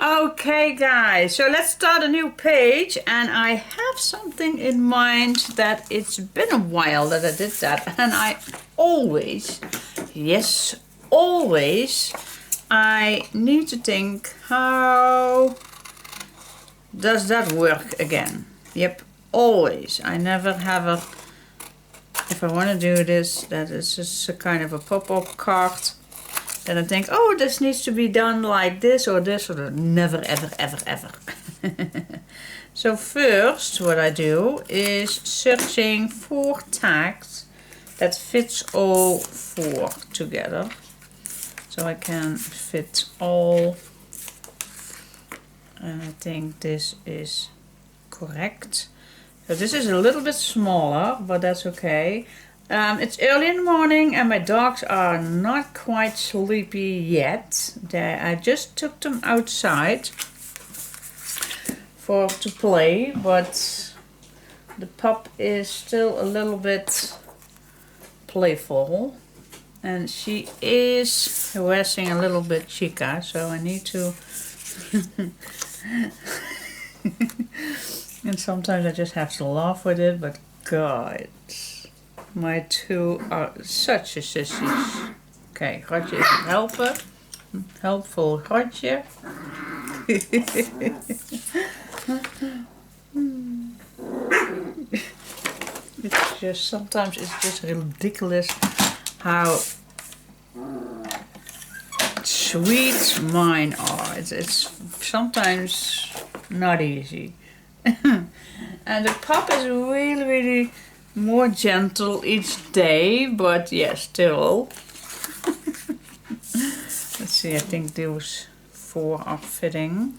Okay guys, so let's start a new page, and I have something in mind that it's been a while that I did that, and I always, yes, always, I need to think, how does that work again? Yep, always. I never have a, if I want to do this, that is just a kind of a pop-up card. Then I think, oh, this needs to be done like this or this or that. Never, ever, ever, ever. So first, what I do is searching for tags that fits all four together. So I can fit all. And I think this is correct. So this is a little bit smaller, but that's okay. It's early in the morning and my dogs are not quite sleepy yet. I just took them outside to play, but the pup is still a little bit playful and she is harassing a little bit Chica, so I need to and sometimes I just have to laugh with it, but God, my two are such a sissies. Okay, Rotje is het helpen. Helpful Rotje. It's just, sometimes it's just ridiculous how sweet mine are. It's sometimes not easy. And the pup is really, really more gentle each day, but yeah, still. Let's see, I think those four are fitting.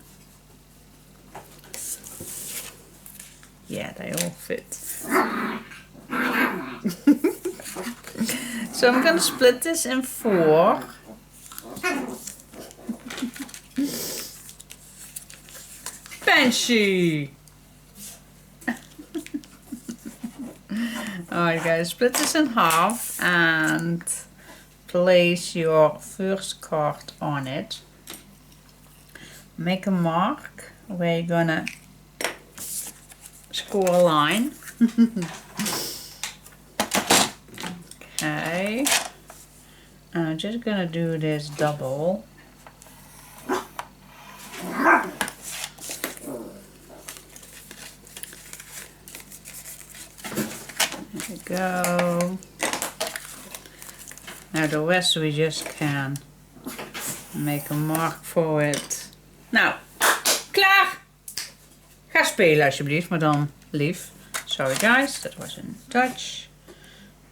Yeah, they all fit. So I'm gonna split this in four. Banshee! Alright guys, split this in half and place your first card on it. Make a mark where you're gonna score a line. Okay, and I'm just gonna do this double. There we go. Now the rest we just can make a mark for it. Nou, klaar! Ga spelen alsjeblieft, maar dan lief. Sorry guys, that was in Dutch.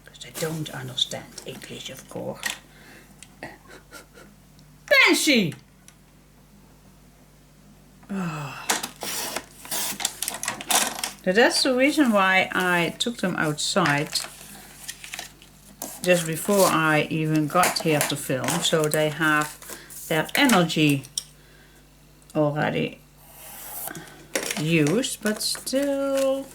Because I don't understand English, of course. Banshee! Oh. So that's the reason why I took them outside just before I even got here to film, so they have their energy already used, but still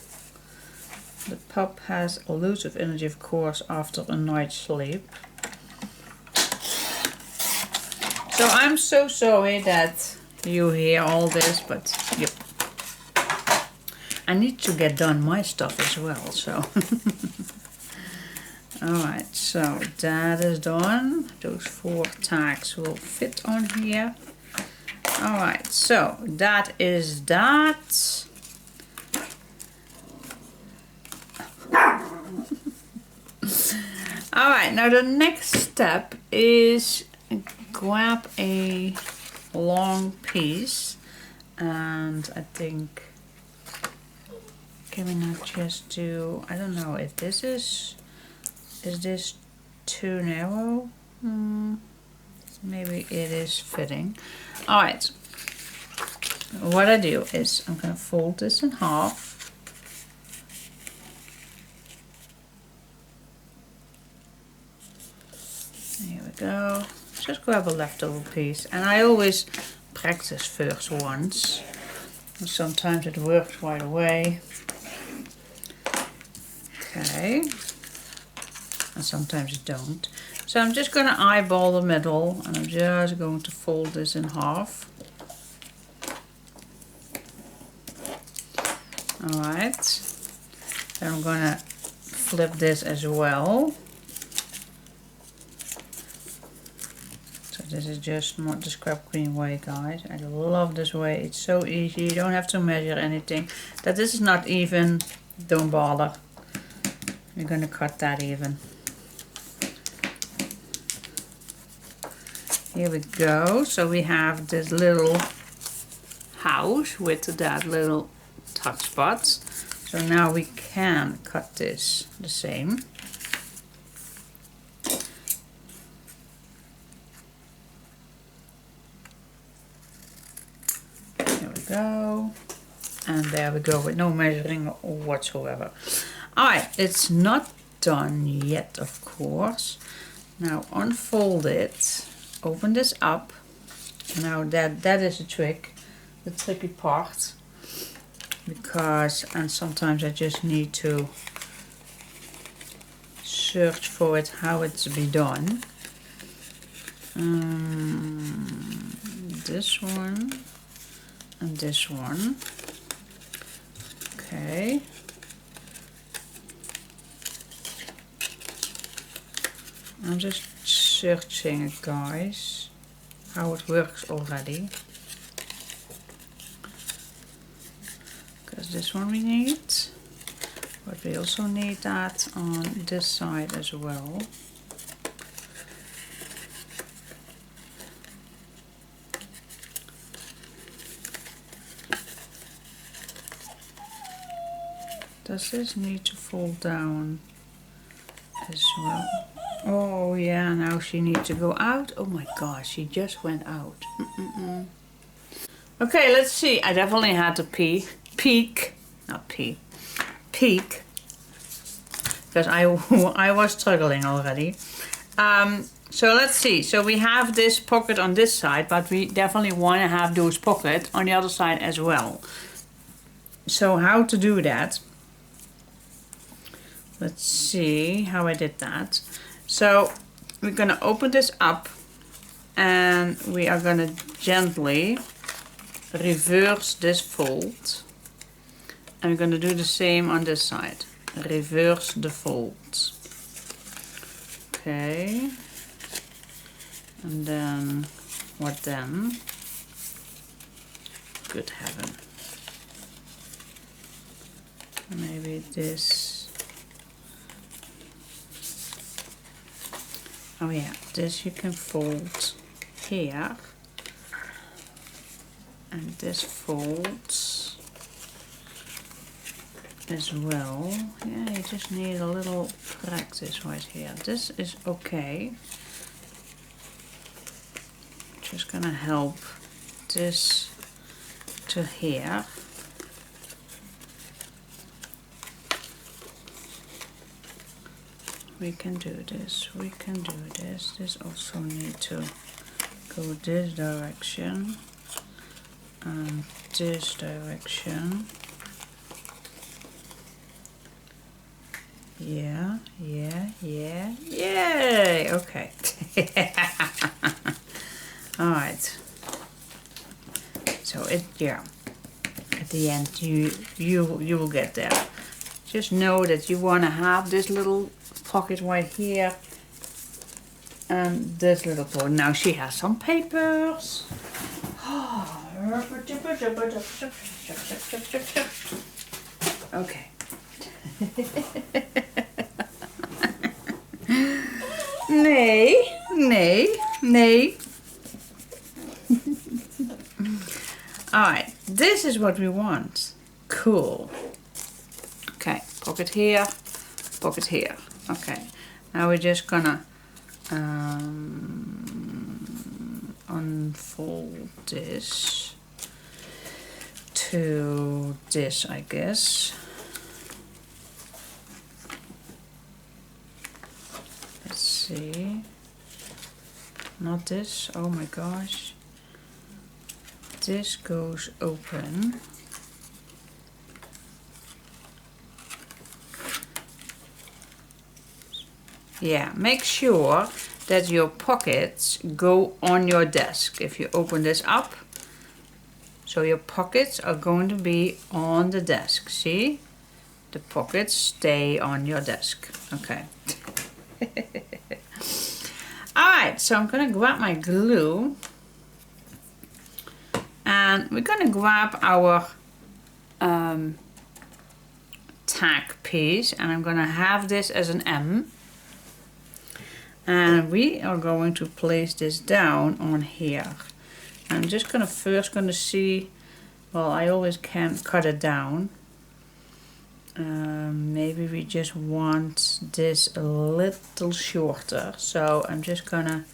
the pup has a lot of energy, of course, after a night's sleep. So I'm so sorry that you hear all this, but yep, I need to get done my stuff as well, so alright, so that is done. Those four tags will fit on here. Alright, so that is that. Alright, now the next step is grab a long piece, and I think, can we not just do, I don't know if this is this too narrow? Maybe it is fitting. Alright, what I do is I'm going to fold this in half. Here we go. Just grab a leftover piece, and I always practice first once. Sometimes it works right away. Okay. And sometimes it don't. So I'm just going to eyeball the middle, and I'm just going to fold this in half. All right. Then I'm gonna flip this as well. So this is just not the scrap queen way, guys. I love this way. It's so easy. You don't have to measure anything. That this is not even. Don't bother. We're gonna cut that even. Here we go. So we have this little house with that little tuck spots. So now we can cut this the same. There we go. And there we go with no measuring whatsoever. Alright, it's not done yet, of course. Now unfold it. Open this up. Now that is a trick. The tricky part. Because, and sometimes I just need to search for it, how it's to be done. This one and this one. Okay. I'm just searching it, guys, how it works already. Because this one we need, but we also need that on this side as well. Does this need to fold down as well? Oh yeah, now she needs to go out. Oh my gosh, she just went out. Okay, let's see. I definitely had to peek, because I was struggling already. So let's see. So we have this pocket on this side, but we definitely want to have those pockets on the other side as well. So how to do that? Let's see how I did that. So we're going to open this up and we are going to gently reverse this fold. And we're going to do the same on this side. Reverse the folds. Okay. And then, what then? Good heaven. Maybe this. Oh yeah, this you can fold here. And this folds as well. Yeah, you just need a little practice right here. This is okay. Just gonna help this to here. We can do this, we can do this. This also need to go this direction and this direction. Yeah, yeah, yeah, yay! Okay. All right. So yeah. At the end, you will get there. Just know that you want to have this little pocket right here and this little pocket. Now she has some papers. Okay. Nee. Alright, this is what we want. Cool. Okay, pocket here, pocket here. Okay, now we're just gonna unfold this to this, I guess. Let's see. Not this. Oh my gosh. This goes open. Yeah, make sure that your pockets go on your desk. If you open this up, So your pockets are going to be on the desk. See? The pockets stay on your desk. Okay. Alright, so I'm going to grab my glue. And we're going to grab our tag piece. And I'm going to have this as an M. And we are going to place this down on here. I'm just going to first see, well, I always can cut it down. Maybe we just want this a little shorter. So I'm just gonna,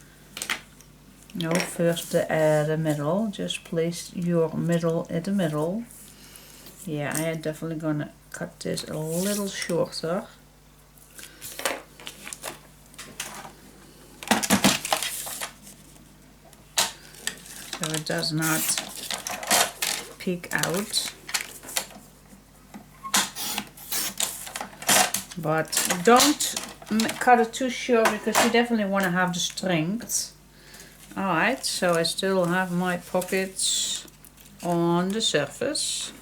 first the middle. Just place your middle in the middle. Yeah, I am definitely gonna cut this a little shorter. So it does not peek out. But don't cut it too short because you definitely want to have the strength. Alright, so I still have my pockets on the surface.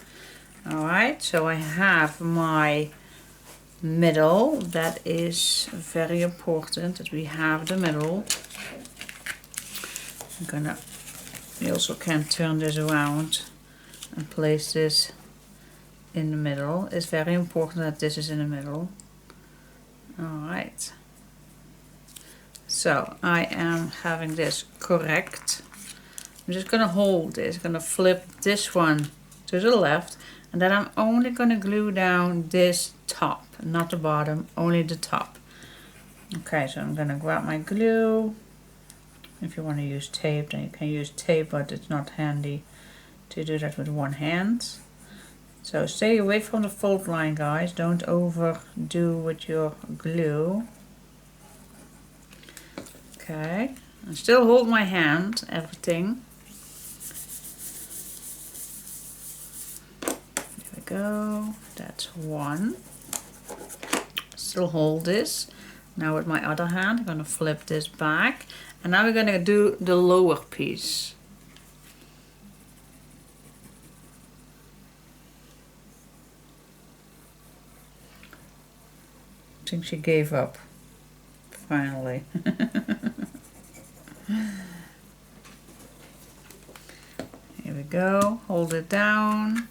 Alright, so I have my middle. That is very important that we have the middle. You also can turn this around and place this in the middle. It's very important that this is in the middle. Alright. So I am having this correct. I'm just going to hold this. I'm going to flip this one to the left. And then I'm only going to glue down this top. Not the bottom, only the top. Okay, so I'm going to grab my glue. If you want to use tape, then you can use tape, but it's not handy to do that with one hand. So stay away from the fold line, guys. Don't overdo with your glue. Okay, and still hold my hand, everything. There we go. That's one. Still hold this. Now with my other hand, I'm going to flip this back. And now we're going to do the lower piece. I think she gave up, finally. Here we go, hold it down.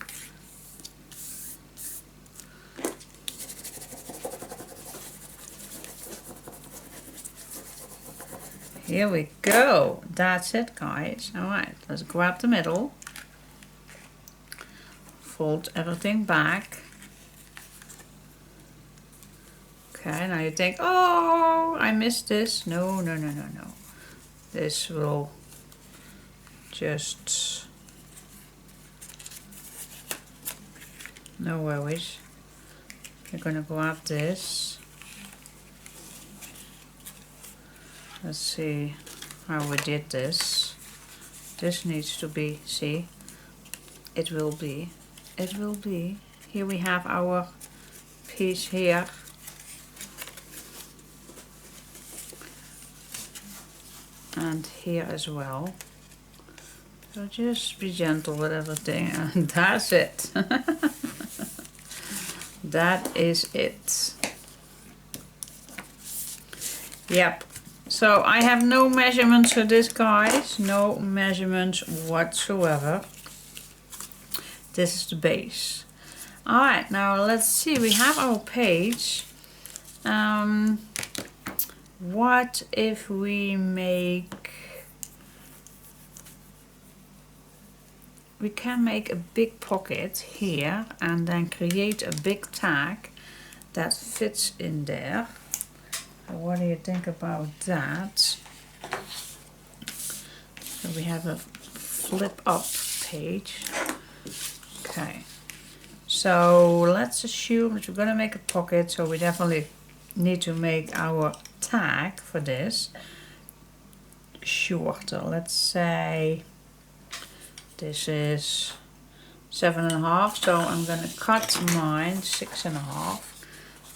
Here we go, that's it, guys. Alright, let's grab the middle. Fold everything back. Okay, now you think, oh, I missed this. No, no, no, no, no. This will just, no worries. You're gonna grab this. Let's see how we did this. This needs to be, see, it will be. Here we have our piece here. And here as well. So just be gentle with everything, and that's it. That is it. Yep. So I have no measurements for this, guys. No measurements whatsoever. This is the base. Alright, now let's see. We have our page. What if we can make a big pocket here and then create a big tag that fits in there. So what do you think about that? So we have a flip up page. Okay. So let's assume that we're going to make a pocket, so we definitely need to make our tag for this shorter. Let's say this is 7.5, so I'm gonna cut mine 6.5.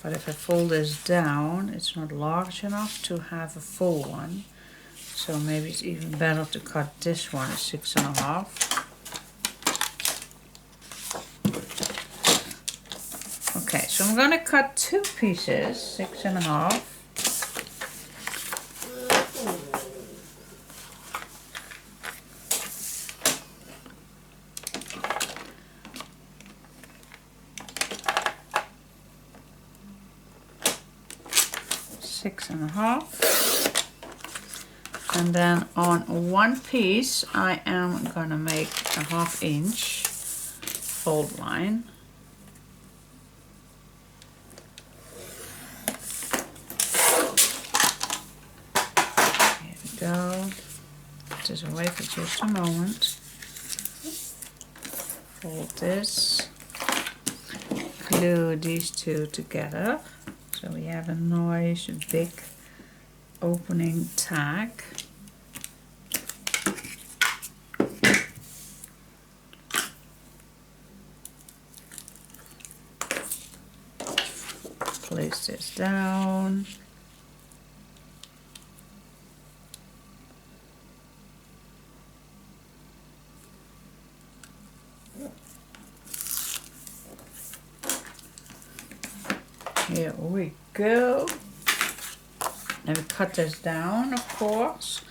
But if I fold this down, it's not large enough to have a full one. So maybe it's even better to cut this one at 6.5. Okay, so I'm gonna cut 2 pieces, 6.5. And then on one piece I am gonna make a 1/2 inch fold line. Here we go. Put this away for just a moment. Fold this. Glue these two together. So we have a nice big opening tag. Place this down. Here we go. And we cut this down, of course.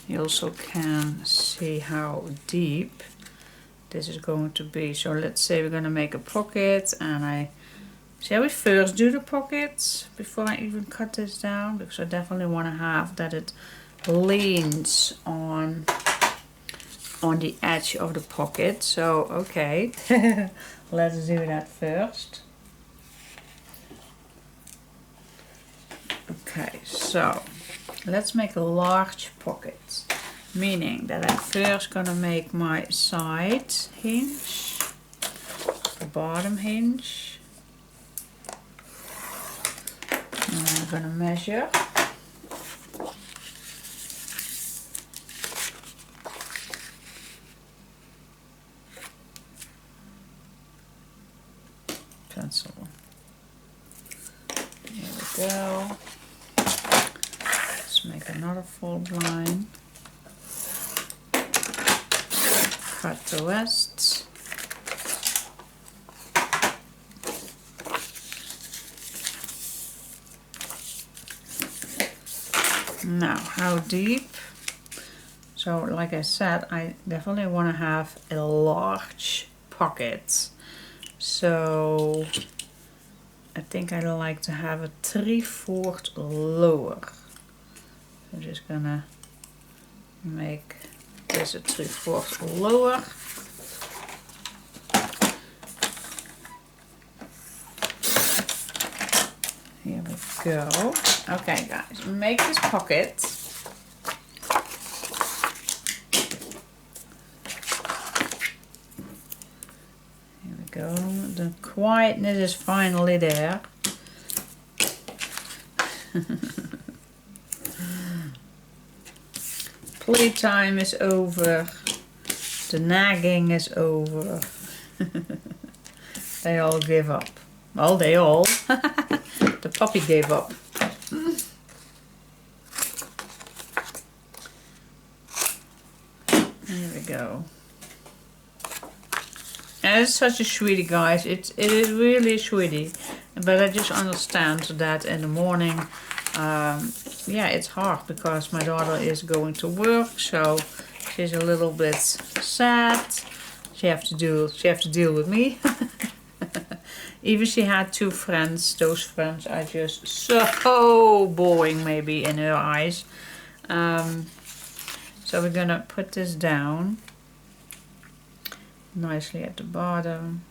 You also can see how deep this is going to be. So let's say we're going to make a pocket, and shall we first do the pockets before I even cut this down? Because I definitely want to have that it leans on the edge of the pocket. So okay, let's do that first. Okay, so let's make a large pocket, meaning that I'm first gonna make my side hinge, the bottom hinge, and I'm gonna measure. Pencil. Here we go. Let's make another fold line. Cut the rest. Now, how deep? So, like I said, I definitely want to have a large pocket. So, I think I'd like to have a 3/4 lower. I'm just gonna make this a 3/4 lower. Here we go. Okay guys, make this pocket. Here we go. The quietness is finally there. Playtime is over. The nagging is over. They all give up. Well, they all. The puppy gave up. There we go. And it's such a sweetie, guys. It is really a sweetie. But I just understand that in the morning, yeah, it's hard because my daughter is going to work, so she's a little bit sad. She have to deal with me. Even she had 2 friends. Those friends are just so boring, maybe in her eyes. So we're gonna put this down nicely at the bottom.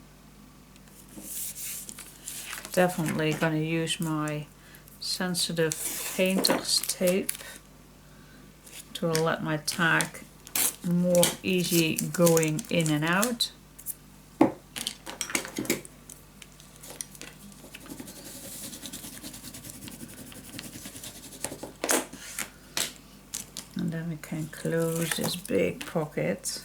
Definitely gonna use my sensitive painter's tape to let my tag more easy going in and out. And then we can close this big pocket.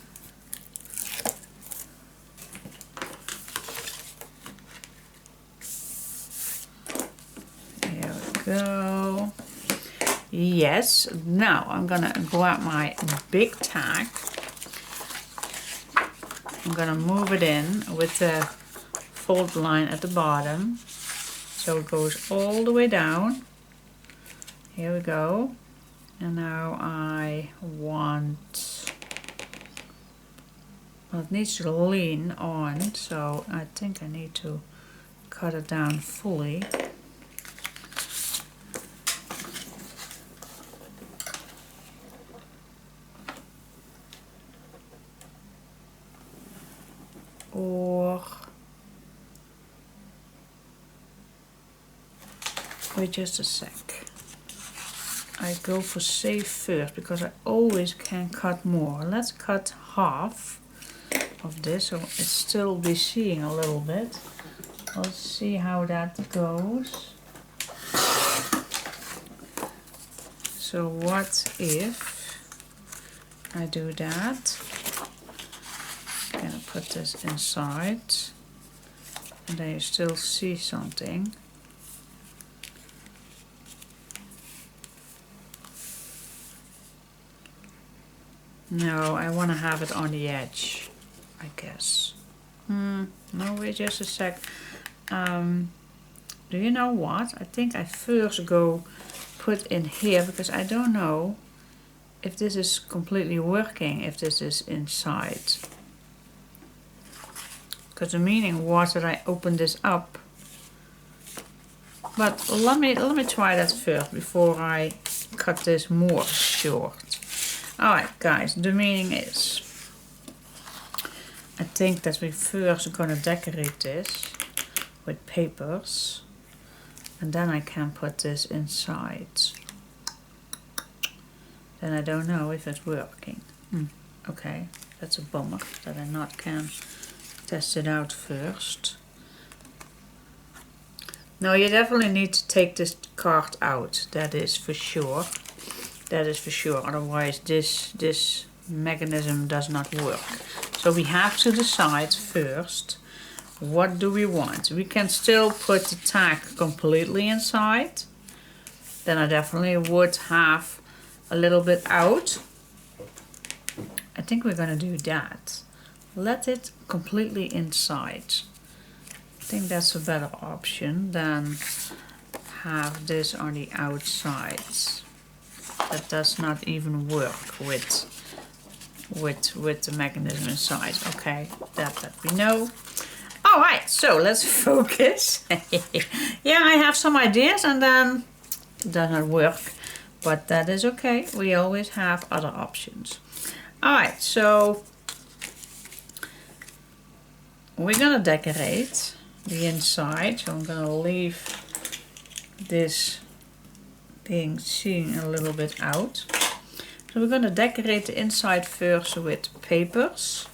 Here we go. Yes, now I'm gonna grab my big tag. I'm gonna move it in with the fold line at the bottom. So it goes all the way down. Here we go. And now I want, well, it needs to lean on, so I think I need to cut it down fully. Or wait just a sec. I go for save first because I always can cut more. Let's cut half of this so it's still be seeing a little bit. Let's see how that goes. So what if I do that? I'm gonna put this inside and then you still see something. No, I want to have it on the edge, I guess. No, wait just a sec. Do you know what? I think I first go put in here because I don't know if this is completely working, if this is inside. Because the meaning was that I open this up. But let me try that first before I cut this more short. Alright guys, the meaning is, I think that we first gonna decorate this with papers and then I can put this inside. Then I don't know if it's working. Okay, that's a bummer that I not can test it out first. No, you definitely need to take this card out, that is for sure. That is for sure, otherwise this mechanism does not work. So we have to decide first, what do we want? We can still put the tag completely inside. Then I definitely would have a little bit out. I think we're gonna do that. Let it completely inside. I think that's a better option than have this on the outside. That does not even work with the mechanism inside. Okay, that we know. Alright, so let's focus. Yeah, I have some ideas and then it does not work. But that is okay. We always have other options. Alright, so we're gonna decorate the inside. So I'm gonna leave this being seen a little bit out. So we're going to decorate the inside first with papers.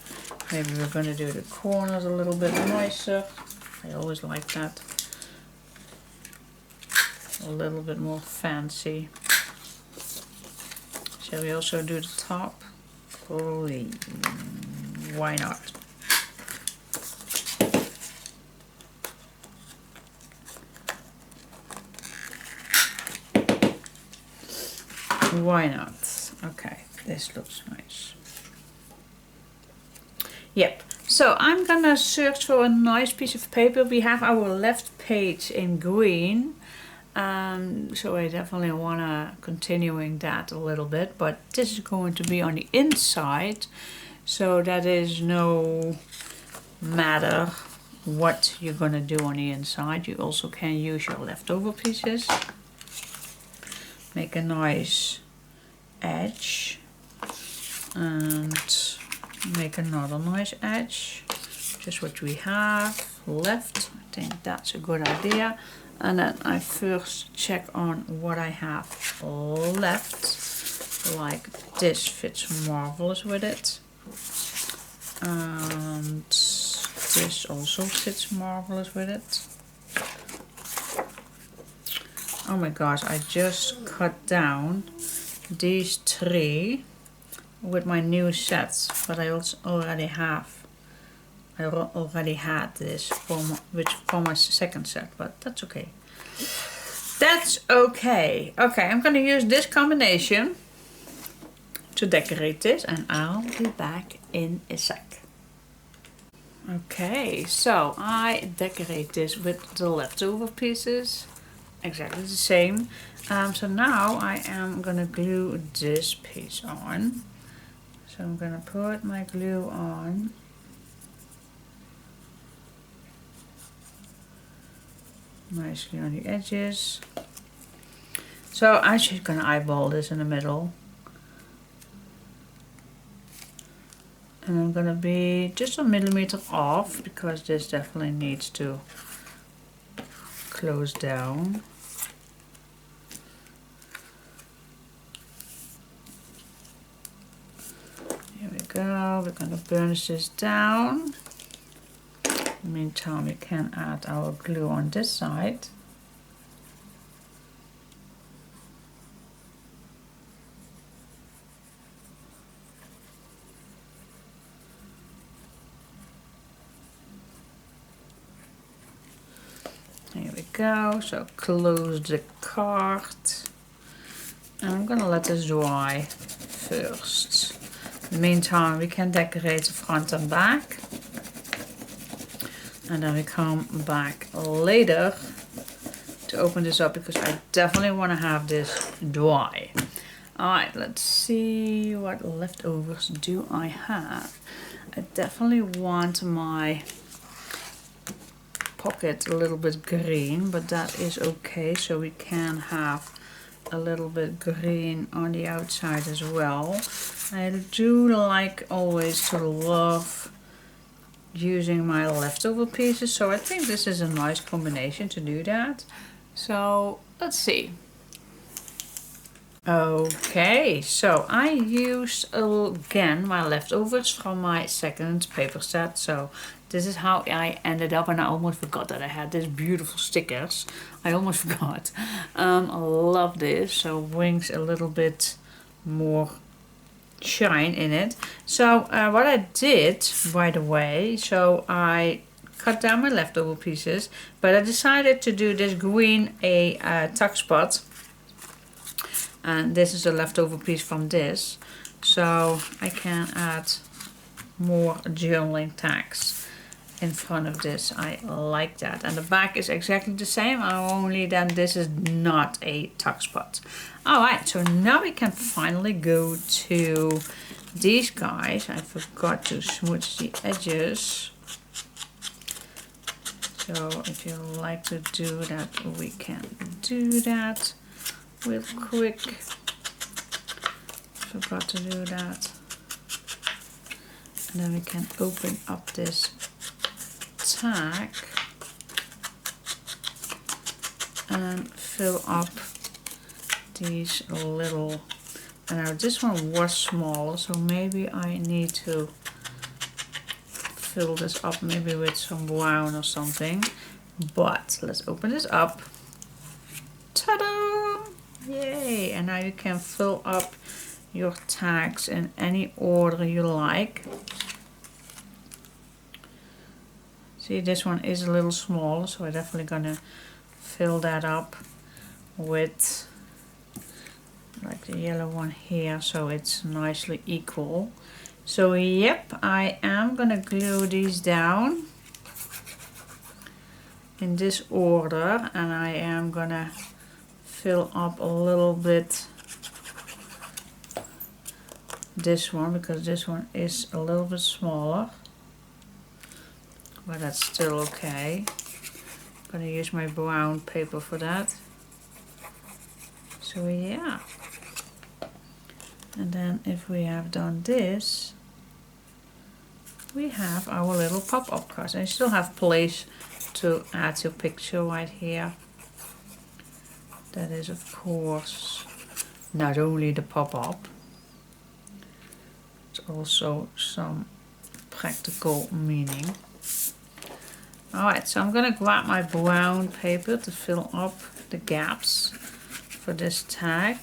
Maybe we're going to do the corners a little bit nicer. I always like that. A little bit more fancy. Shall we also do the top? Probably. Why not? Why not? Okay, this looks nice. Yep, so I'm gonna search for a nice piece of paper. We have our left page in green. So I definitely wanna continuing that a little bit, but this is going to be on the inside. So that is no matter what you're gonna do on the inside. You also can use your leftover pieces. Make a nice edge and make another nice edge, just what we have left. I think that's a good idea. And then I first check on what I have left. Like this fits marvelous with it, and this also fits marvelous with it. Oh my gosh, I just cut down these three with my new sets, but I also already have. I already had this for my second set, but that's okay. That's okay. Okay, I'm gonna use this combination to decorate this, and I'll be back in a sec. Okay, so I decorate this with the leftover pieces, exactly the same. So now I am gonna glue this piece on. So I'm gonna put my glue on. Nicely on the edges. So I'm just gonna eyeball this in the middle. And I'm gonna be just a millimeter off because this definitely needs to close down. Here we go, we're gonna burnish this down. In the meantime, we can add our glue on this side. Here we go, so close the card. And I'm gonna let this dry first. In the meantime, we can decorate the front and back. And then we come back later to open this up because I definitely want to have this dry. Alright, let's see what leftovers do I have. I definitely want my pocket a little bit green, but that is okay, so we can have a little bit green on the outside as well. I do like always to love using my leftover pieces, so I think this is a nice combination to do that. So let's see. Okay, so I used again my leftovers from my second paper set. So this is how I ended up, and I almost forgot that I had these beautiful stickers. I almost forgot. I love this, so brings a little bit more shine in it. So what I did, by the way, so I cut down my leftover pieces, but I decided to do this green tuck spot, and this is a leftover piece from this, so I can add more journaling tags in front of this. I like that. And the back is exactly the same, only then this is not a tuck spot. Alright, so now we can finally go to these guys. I forgot to smooth the edges. So if you like to do that, we can do that real quick. Forgot to do that. And then we can open up this tag and fill up these little, and now this one was small, so maybe I need to fill this up maybe with some brown or something. But let's open this up. Ta-da! Yay! And now you can fill up your tags in any order you like. See, this one is a little small, so I'm definitely gonna fill that up with like the yellow one here, so it's nicely equal. So yep, I am gonna glue these down in this order, and I am gonna fill up a little bit this one because this one is a little bit smaller, but that's still okay. I'm gonna use my brown paper for that. So yeah, and then if we have done this, we have our little pop-up cards. And you still have place to add your picture right here. That is of course not only the pop-up, it's also some practical meaning. Alright, so I'm gonna grab my brown paper to fill up the gaps for this tag.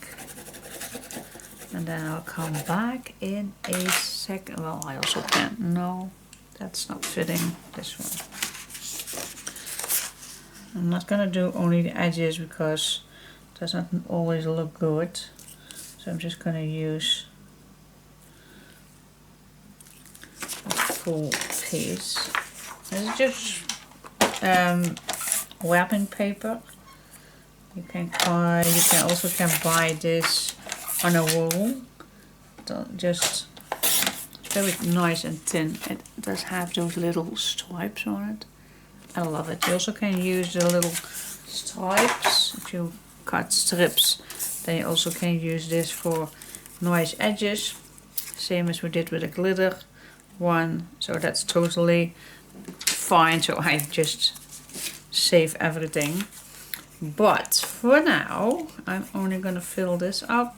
And then I'll come back in a second. Well, I also can. No, that's not fitting this one. I'm not gonna do only the edges because it doesn't always look good. So I'm just gonna use a full piece. This is just wrapping paper. You can also buy this on a roll. Just very nice and thin. It does have those little stripes on it. I love it. You also can use the little stripes. If you cut strips, then you also can use this for nice edges. Same as we did with the glitter one. So that's totally fine. So I just save everything. But for now, I'm only going to fill this up.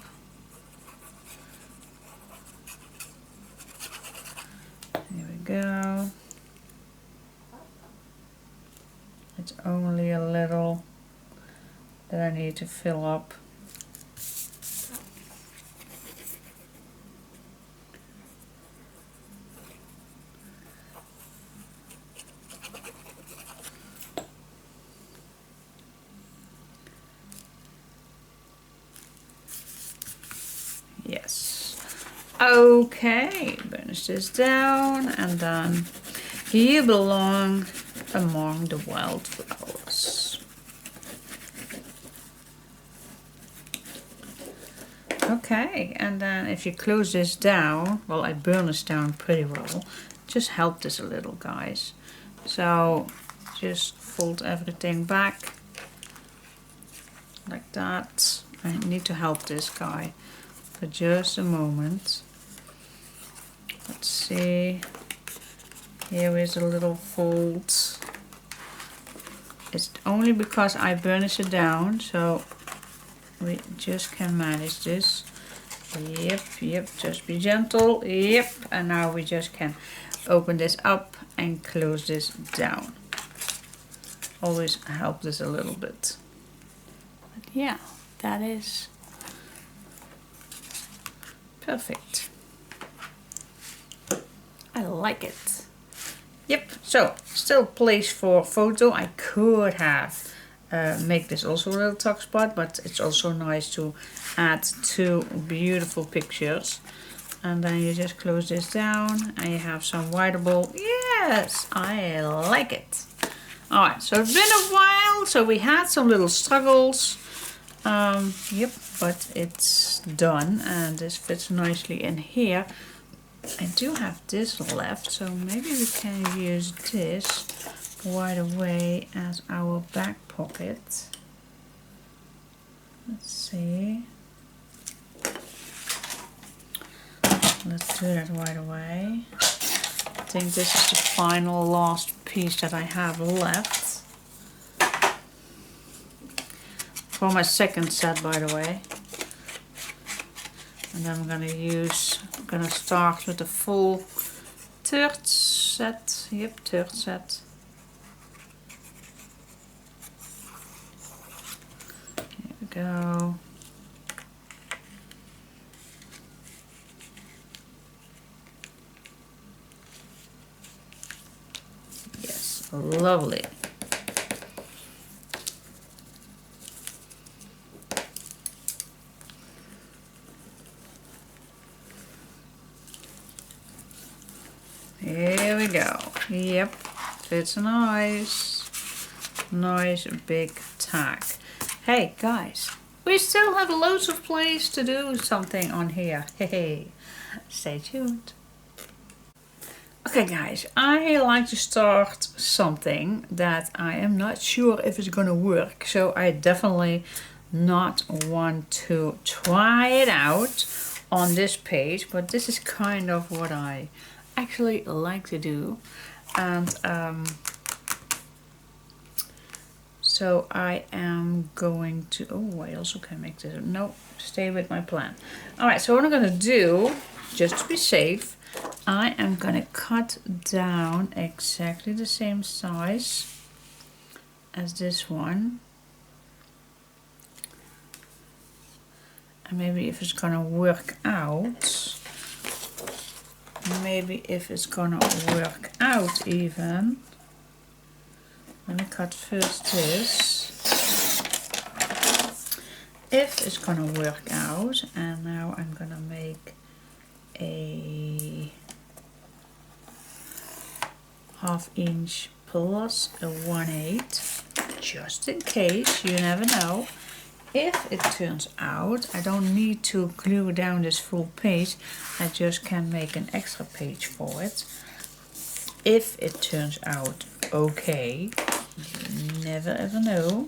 Here we go. It's only a little that I need to fill up. Yes. Okay, burnish this down, and then you belong among the wildflowers. Okay, and then if you close this down, well, I burnished down pretty well. Just help this a little, guys. So just fold everything back like that. I need to help this guy for just a moment. Let's see. Here is a little fold. It's only because I burnish it down, so we just can manage this. Yep, just be gentle. Yep, and now we just can open this up and close this down. Always help this a little bit. But yeah, that is perfect. I like it. Yep, so still place for photo. I could have make this also a little tuck spot, but it's also nice to add two beautiful pictures. And then you just close this down and you have some writable. Yes, I like it. Alright, so it's been a while, so we had some little struggles. Yep, but it's done and this fits nicely in here. I do have this left, so maybe we can use this right away as our back pocket. Let's see. Let's do that right away. I think this is the final last piece that I have left. For my second set, by the way. And then I'm gonna start with the full third set. Yep, third set. Here we go. Yes, lovely. Here we go. Yep, fits nice. Nice big tag. Hey guys, we still have loads of place to do something on here. Hey, stay tuned. Okay guys, I like to start something that I am not sure if it's gonna work. So I definitely not want to try it out on this page, but this is kind of what I actually like to do. And so I am going to, oh, I also can make this, no, stay with my plan. All right, so what I'm gonna do, just to be safe, I am gonna cut down exactly the same size as this one. And maybe if it's gonna work out, even, let me cut first this. If it's gonna work out, and now I'm gonna make a 1/2 inch plus a 1/8, just in case, you never know. If it turns out I don't need to glue down this full page, I just can make an extra page for it. If it turns out okay, you never ever know,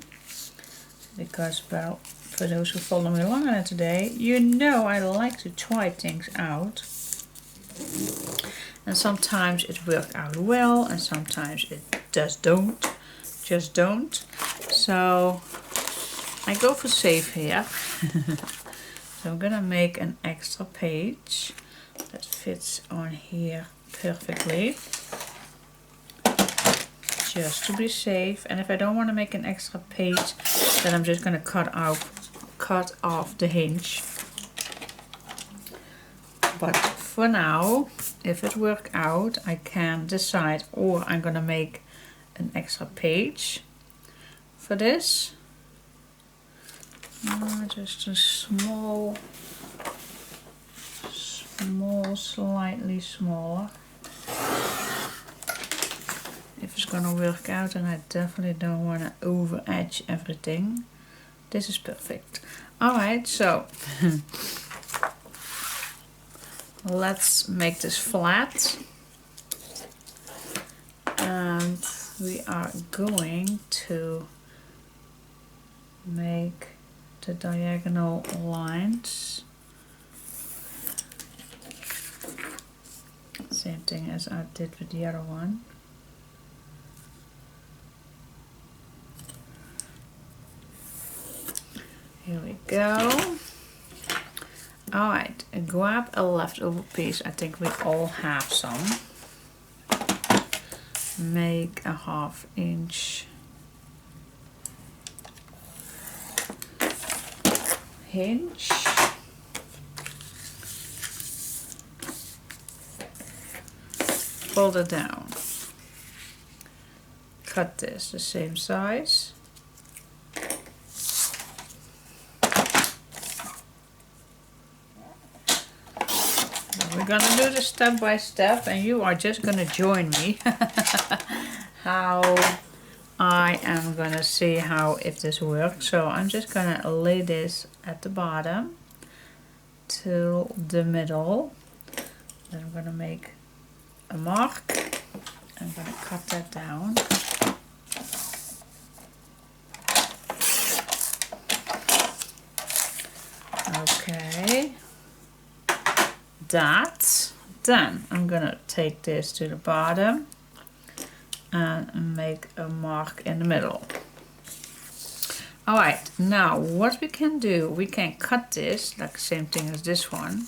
because, well, for those who follow me longer than today, you know I like to try things out. And sometimes it works out well, and sometimes it just don't. So I go for safe here. So I'm gonna make an extra page that fits on here perfectly, just to be safe. And if I don't want to make an extra page, then I'm just gonna cut off the hinge. But for now, if it works out, I can decide, or I'm gonna make an extra page for this. Just a small, slightly smaller. If it's gonna work out, and I definitely don't want to over edge everything. This is perfect. Alright, so let's make this flat. And we are going to make the diagonal lines. Same thing as I did with the other one. Here we go. Alright, grab a leftover piece. I think we all have some. Make a 1/2 inch hinge. Fold it down. Cut this the same size. We're gonna do this step by step, and you are just gonna join me how I am gonna see if this works. So I'm just gonna lay this at the bottom to the middle. Then I'm gonna make a mark. I'm gonna cut that down. Okay. Then I'm gonna take this to the bottom and make a mark in the middle. Alright, now what we can do, we can cut this like the same thing as this one,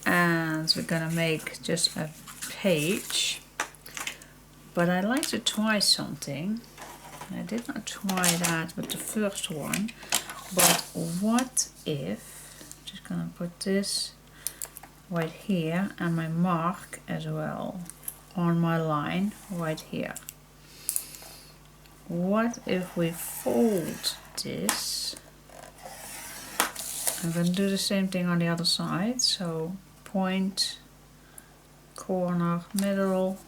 and we're gonna make just a page. But I like to try something. I did not try that with the first one, but what if, just gonna put this right here and my mark as well on my line right here. What if we fold this? I'm going to do the same thing on the other side. So point, corner, middle.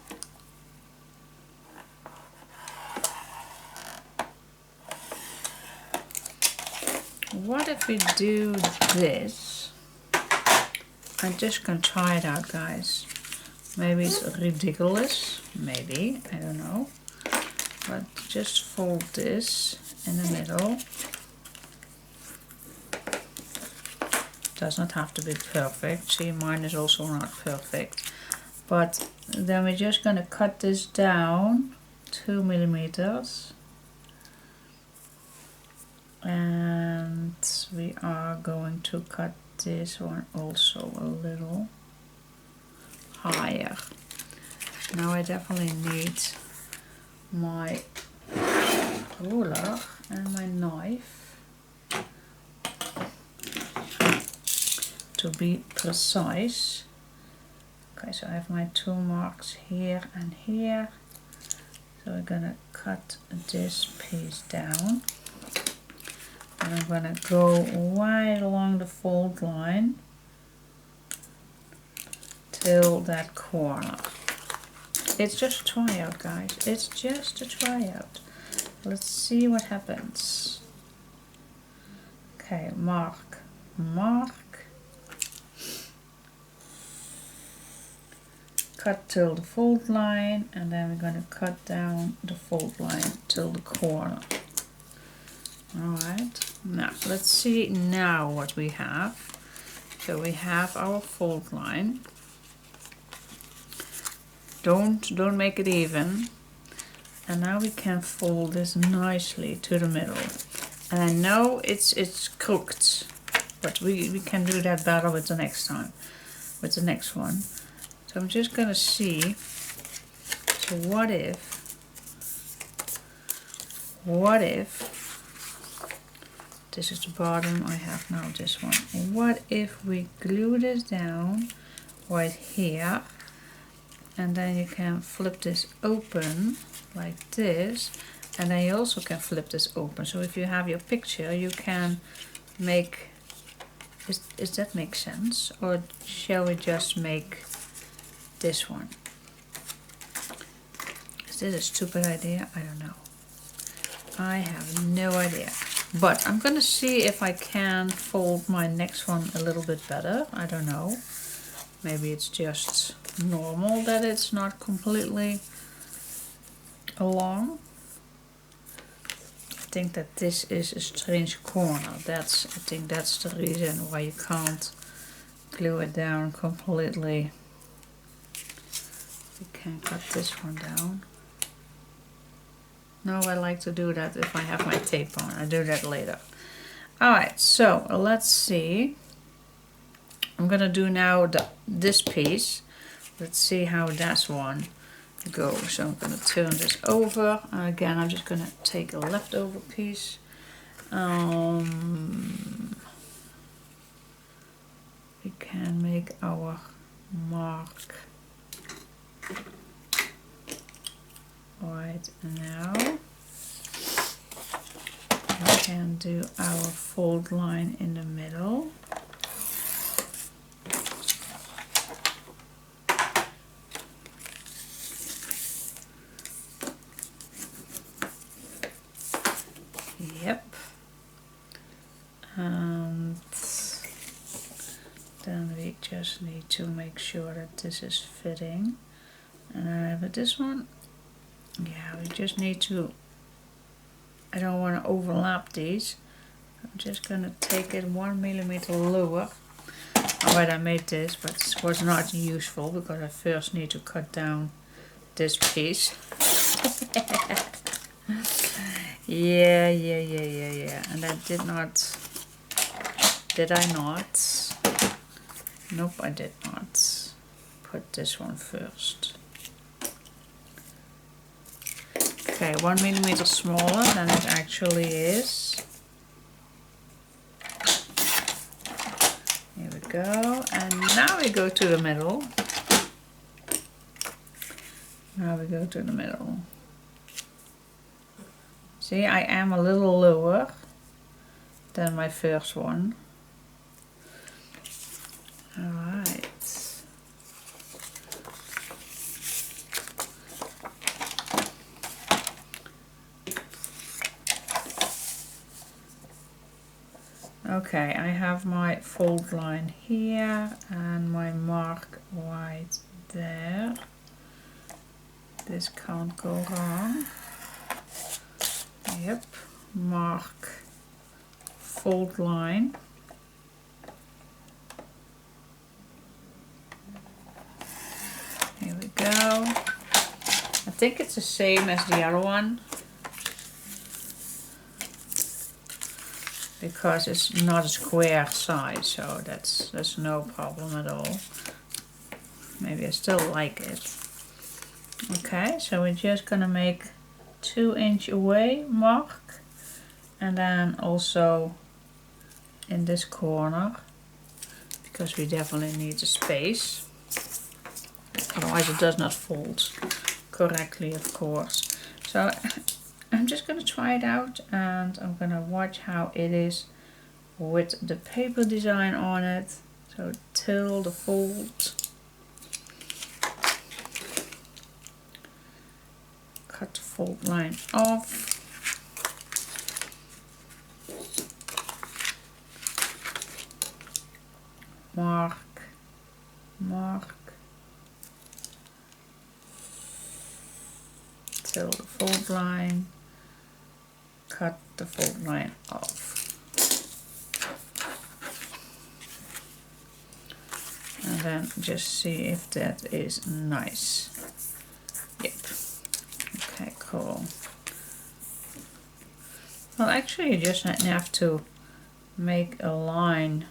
What if we do this? I'm just gonna try it out, guys. Maybe it's ridiculous, maybe, I don't know. But just fold this in the middle. Does not have to be perfect. See, mine is also not perfect. But then we're just gonna cut this down 2 millimeters. And we are going to cut this one also a little higher. Now I definitely need my ruler and my knife to be precise. Okay, so I have my 2 marks here and here. So we're gonna cut this piece down. And I'm going to go right along the fold line till that corner. It's just a tryout, guys. It's just a tryout. Let's see what happens. Okay, mark, mark. Cut till the fold line, and then we're going to cut down the fold line till the corner. Alright, now let's see now what we have. So we have our fold line. Don't make it even. And now we can fold this nicely to the middle. And I know it's crooked, but we can do that better with the next time, with the next one. So I'm just gonna see, so what if this is the bottom, I have now this one. What if we glue this down right here, and then you can flip this open like this, and then you also can flip this open. So if you have your picture, you can make, does that make sense? Or shall we just make this one? Is this a stupid idea? I don't know. I have no idea. But I'm gonna see if I can fold my next one a little bit better. I don't know. Maybe it's just normal that it's not completely along. I think that this is a strange corner. I think that's the reason why you can't glue it down completely. You can cut this one down. No, I like to do that if I have my tape on. I do that later. Alright, so let's see. I'm gonna do now this piece. Let's see how that one goes. So I'm gonna turn this over. Again, I'm just gonna take a leftover piece. We can make our mark right now. We can do our fold line in the middle. Yep. And then we just need to make sure that this is fitting. And with this one, yeah, we just need to, I don't want to overlap these. I'm just going to take it 1 millimeter lower. Alright, I made this, but it was not useful because I first need to cut down this piece. Yeah. And I did not, did I not? Nope, I did not. Put this one first. Okay, 1 millimeter smaller than it actually is. Here we go. And now we go to the middle. Now we go to the middle. See, I am a little lower than my first one. Alright. Okay, I have my fold line here and my mark right there. This can't go wrong. Yep, mark, fold line. Here we go. I think it's the same as the other one, because it's not a square size, so that's no problem at all. Maybe I still like it. Okay, so we're just gonna make 2 inch away mark, and then also in this corner, because we definitely need the space, otherwise it does not fold correctly, of course. So I'm just gonna try it out, and I'm gonna watch how it is with the paper design on it. So till the fold. cut the fold line off. Mark, mark, till the fold line, cut the fold line off. And then just see if that is nice. Yep. Okay, cool. Well, actually you just have to make a line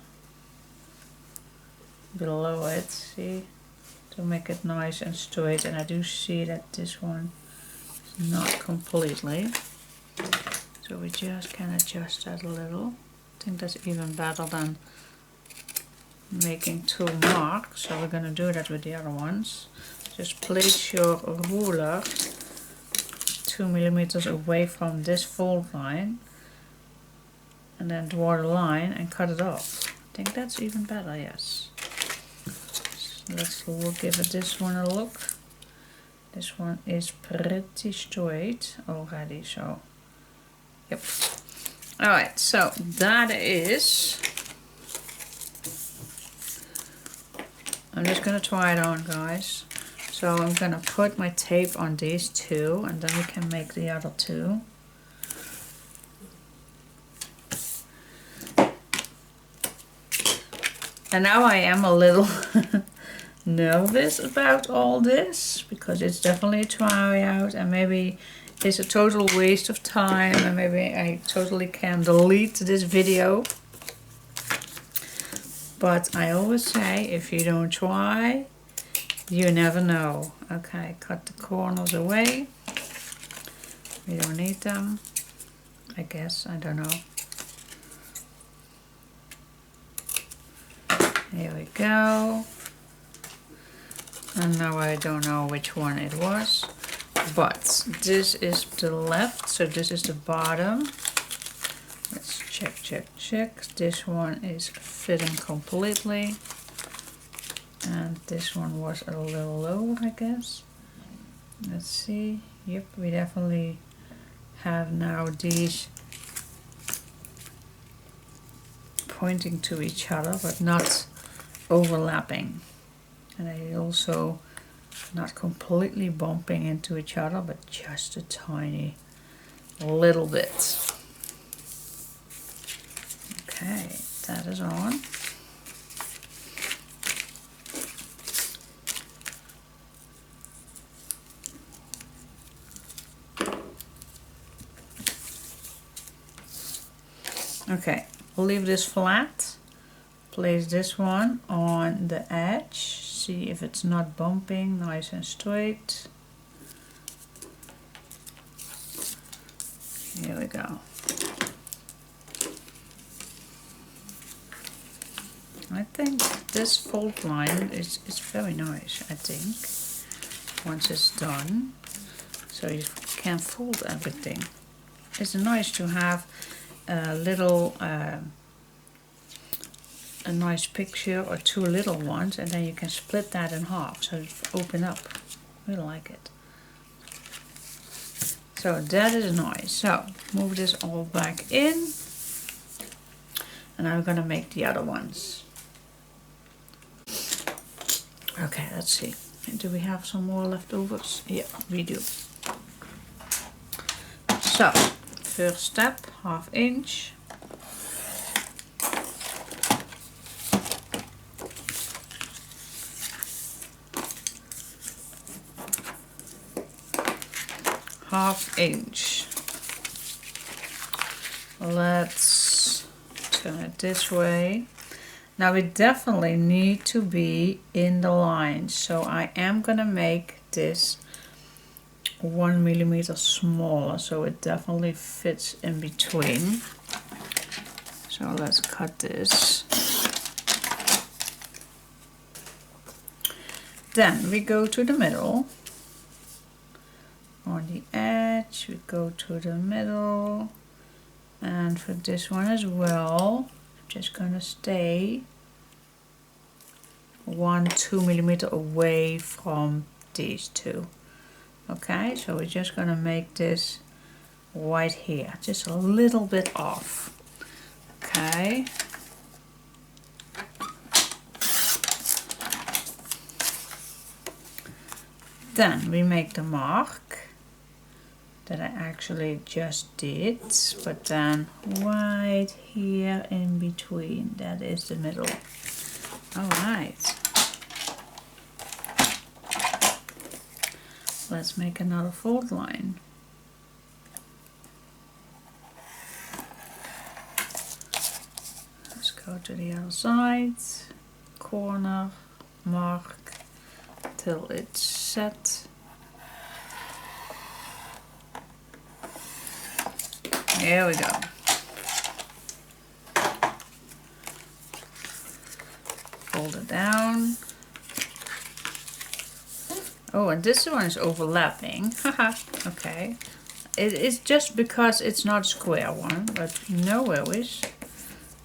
below it, see, to make it nice and straight. And I do see that this one is not completely, so we just can adjust that a little. I think that's even better than making two marks, so we're gonna do that with the other ones. Just place your ruler 2 millimeters away from this fold line and then draw the line and cut it off. I think that's even better, yes. Let's give it this one a look. This one is pretty straight already, so yep. Alright, so that is, I'm just gonna try it on, guys. So I'm gonna put my tape on these two and then we can make the other two. And now I am a little nervous about all this because it's definitely a tryout and maybe it's a total waste of time and maybe I totally can delete this video. But I always say, if you don't try, you never know. Okay, cut the corners away. We don't need them, I guess, I don't know. Here we go. And now I don't know which one it was, but this is the left, so this is the bottom. Let's check, check, check. This one is fitting completely. And this one was a little lower, I guess. Let's see. Yep, we definitely have now these pointing to each other, but not overlapping. And they also not completely bumping into each other, but just a tiny little bit. Okay, that is on. Okay, we'll leave this flat. Place this one on the edge. See if it's not bumping, nice and straight. Here we go. I think this fold line is very nice, I think, once it's done. So you can fold everything. It's nice to have a little a nice picture or two little ones, and then you can split that in half so it open up. We like it. So that is nice. So move this all back in, and I'm gonna make the other ones. Okay, let's see. Do we have some more leftovers? Yeah, we do. So first step, 1/2 inch. Half inch. Let's turn it this way. Now we definitely need to be in the line, so I am gonna make this 1 millimeter smaller, so it definitely fits in between. So let's cut this. Then we go to the middle. On the edge we go to the middle, and for this one as well, I'm just gonna stay 1-2 millimeter away from these two. Okay, so we're just gonna make this white here, just a little bit off. Okay. Then we make the mark that I actually just did, but then right here in between, that is the middle. Alright. Let's make another fold line. Let's go to the other side, corner, mark, till it's set. Here we go. Fold it down. Oh, and this one is overlapping. Haha, okay. It is just because it's not a square one, but no worries.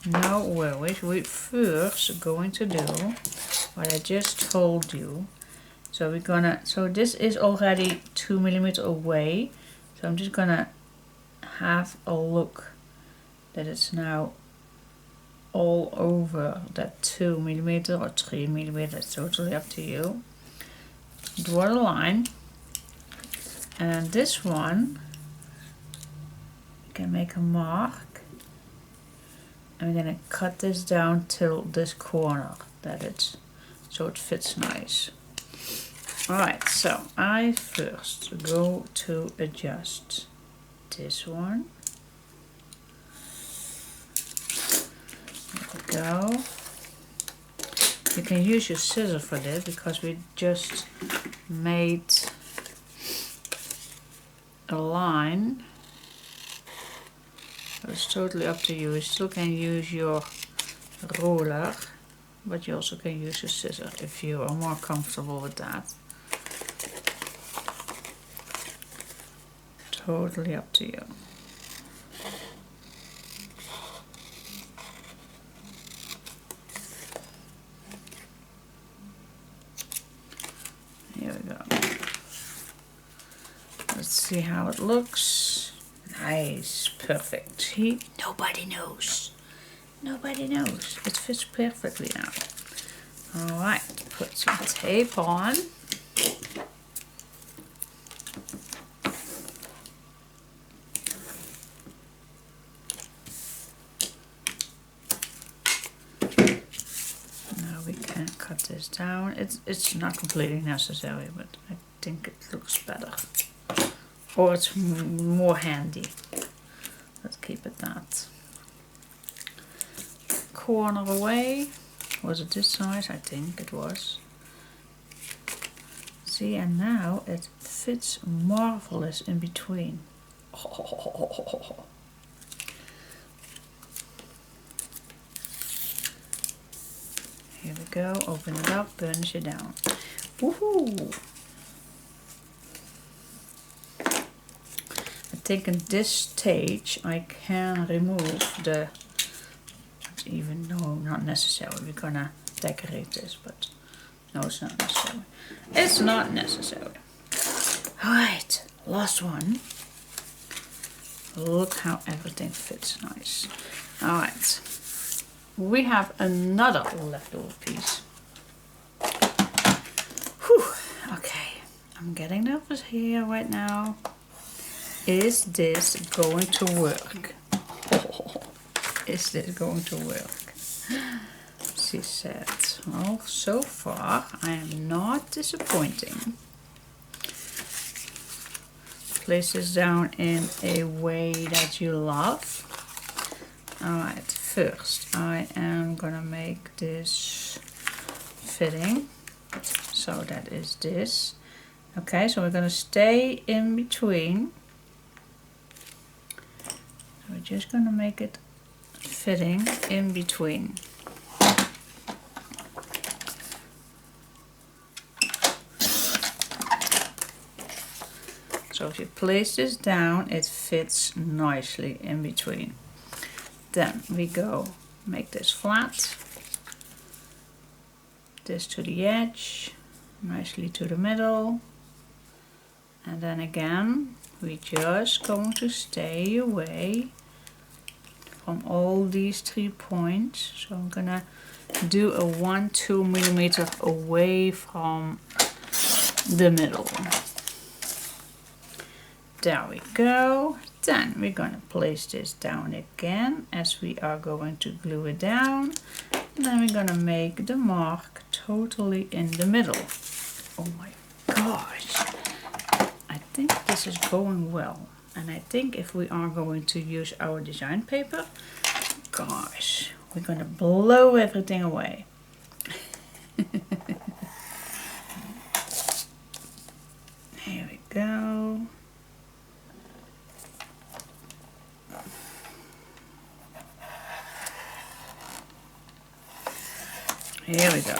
No worries. We're first going to do what I just told you. So we're gonna, so this is already 2 millimeters away. So I'm just gonna have a look that it's now all over that 2 millimeter or 3 millimeter. It's totally up to you. Draw the line, and this one you can make a mark, and we're gonna cut this down till this corner that it's so it fits nice. Alright, so I first go to adjust this one. There we go. You can use your scissor for this because we just made a line. So it's totally up to you. You still can use your ruler, but you also can use your scissor if you are more comfortable with that. Totally up to you. Here we go. Let's see how it looks. Nice, perfect. See, nobody knows. Nobody knows. It fits perfectly now. Alright, put some tape on. Cut this down. It's not completely necessary, but I think it looks better, or it's more handy. Let's keep it that. Corner away. Was it this size? I think it was. See, and now it fits marvelous in between. Oh. Here we go, open it up, burnish it down. Woohoo! I think in this stage I can remove the, even no, not necessary. We're gonna decorate this, but no, it's not necessary. It's not necessary. Alright, last one. Look how everything fits nice. Alright. We have another leftover piece. Whew, okay, I'm getting nervous here right now. Is this going to work? Oh, is this going to work? She said, well, so far I am not disappointing. Place this down in a way that you love. Alright, first I am gonna make this fitting. So that is this. Okay, so we're gonna stay in between. We're just gonna make it fitting in between. So if you place this down, it fits nicely in between. Then we go make this flat, this to the edge, nicely to the middle, And then again, we're just going to stay away from all these 3 points. So I'm gonna do a 1-2 millimeter away from the middle. There we go. Then we're gonna place this down again as we are going to glue it down. And then we're gonna make the mark totally in the middle. Oh my gosh. I think this is going well. And I think if we are going to use our design paper, gosh, we're gonna blow everything away. Here we go. Here we go.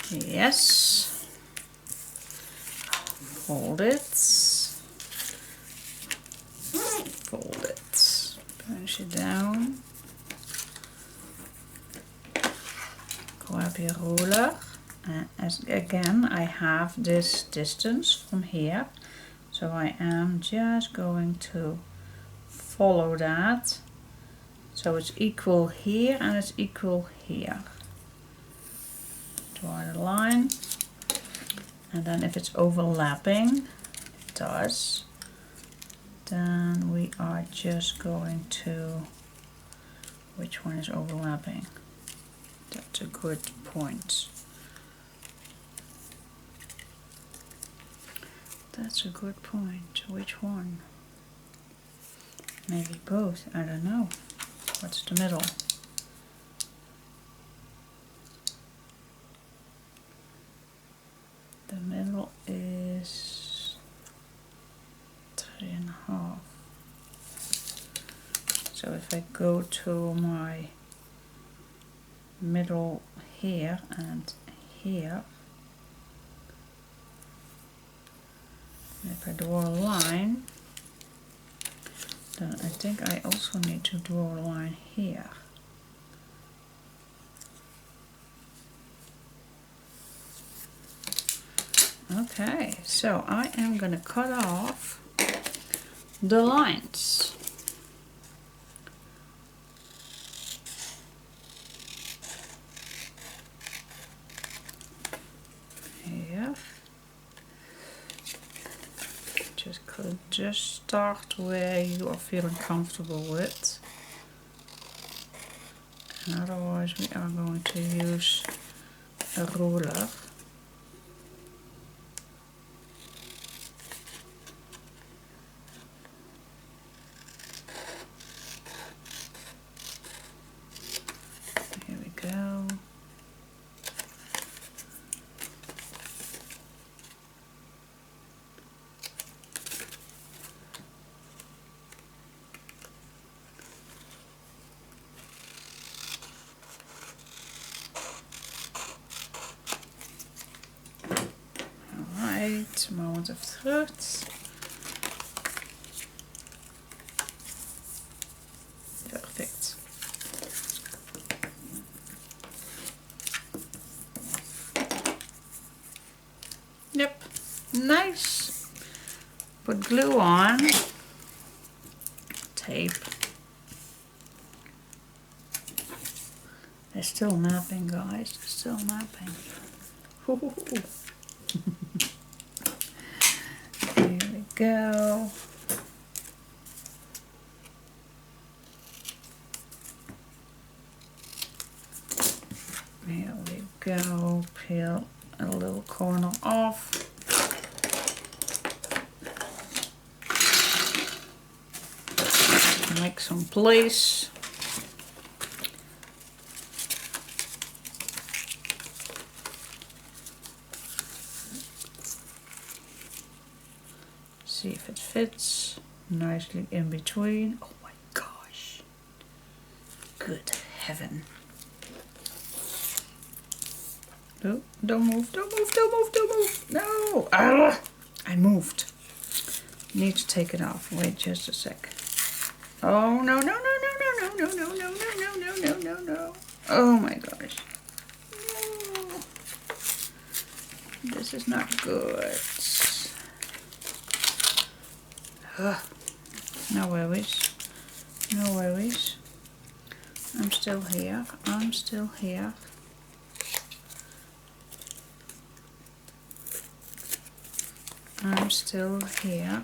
Yes. Fold it. Fold it. Push it down. Grab your ruler. As again, I have this distance from here. So I am just going to follow that. So it's equal here and it's equal here. Draw the line. And then if it's overlapping, it does, then we are just going to, which one is overlapping? That's a good point. That's a good point. Which one? Maybe both, I don't know. What's the middle? The middle is 3.5. So if I go to my middle here and here, and if I draw a line, then I think I also need to draw a line here. Okay, so I am going to cut off the lines. Here. Just start where you are feeling comfortable with. And otherwise we are going to use a ruler. Here we go. Moment of truth. Perfect. Yep, nice. Put glue on. Tape. They're still napping, guys. They're still napping. Go. Here we go. Peel a little corner off. Make some place. See if it fits nicely in between. Oh my gosh. Good heaven. No, don't move, don't move, don't move, don't move. No. Ah, I moved. Need to take it off. Wait just a sec. Oh no, no, no, no, no, no, no, no, no, no, no, no, no, no, no. Oh my gosh. No. This is not good. Ugh. No worries. No worries. I'm still here. I'm still here. I'm still here.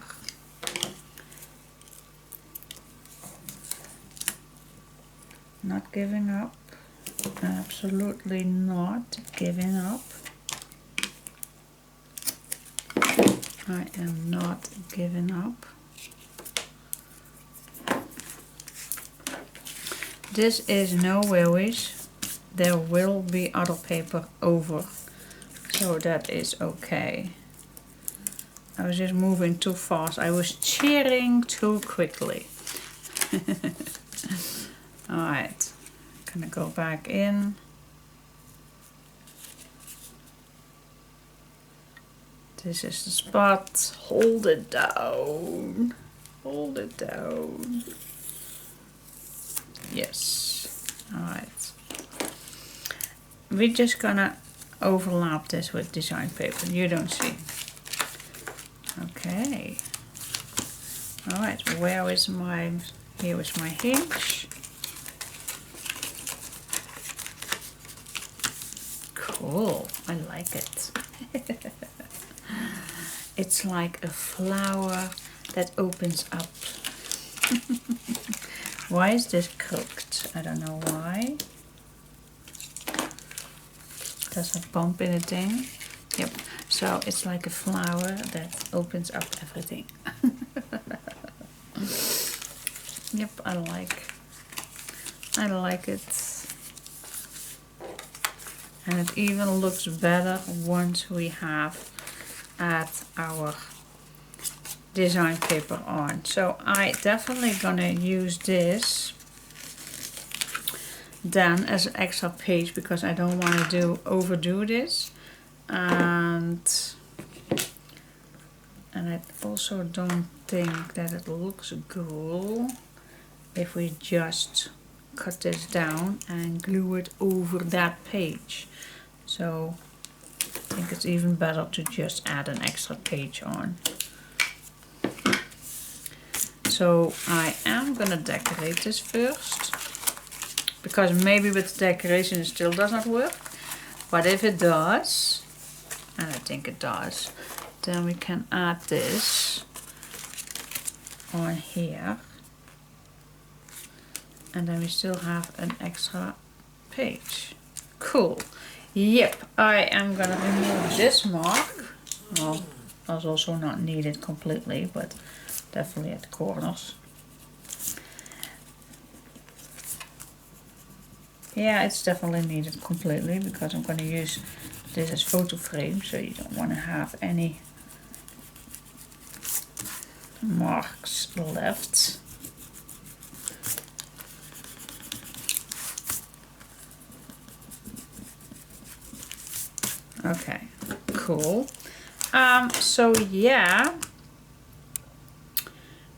Not giving up. Absolutely not giving up. I am not giving up. This is no worries. There will be other paper over, so that is okay. I was just moving too fast. I was cheering too quickly. Alright, gonna go back in. This is the spot. Hold it down. Hold it down. Yes. Alright. We're just gonna overlap this with design paper. You don't see. Okay. Alright, where is my... Here is my hinge. Cool. I like it. It's like a flower that opens up. Why is this cooked? I don't know why. There's a bump in the thing. Yep. So it's like a flower that opens up everything. Yep, I like it. And it even looks better once we have add our design paper on. So I definitely gonna use this then as an extra page because I don't want to overdo this, and I also don't think that it looks cool if we just cut this down and glue it over that page. So I think it's even better to just add an extra page on. So I am gonna decorate this first, because maybe with the decoration it still does not work, but if it does, and I think it does, then we can add this on here, and then we still have an extra page. Cool. Yep, I am gonna remove this mark. Well, that's also not needed completely, but definitely at the corners. Yeah, it's definitely needed completely because I'm gonna use this as photo frame, so you don't want to have any marks left. Okay, cool. So yeah,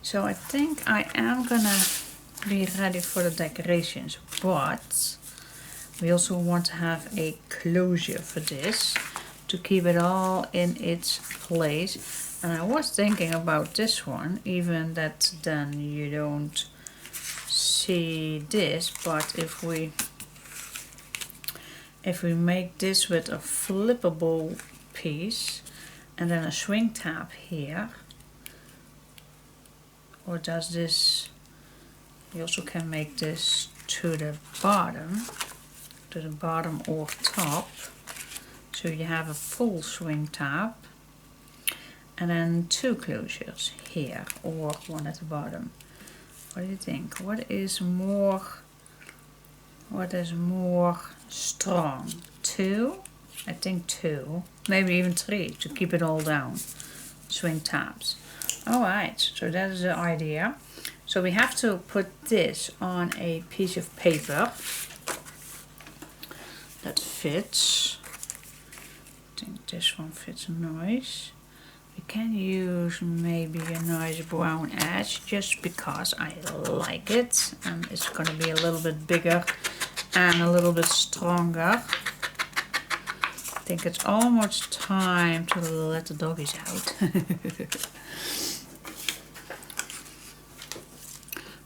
so I think I am gonna be ready for the decorations, but we also want to have a closure for this to keep it all in its place. And I was thinking about this one, even that then you don't see this, but if we make this with a flippable piece and then a swing tab here, or does this, you also can make this to the bottom or top, so you have a full swing tab and then two closures here or one at the bottom. What do you think? What is more strong? Two? I think two, maybe even three, to keep it all down. Swing tabs. Alright, so that is the idea. So we have to put this on a piece of paper that fits. I think this one fits nice. We can use maybe a nice brown edge just because I like it, and it's going to be a little bit bigger and a little bit stronger. think it's almost time to let the doggies out.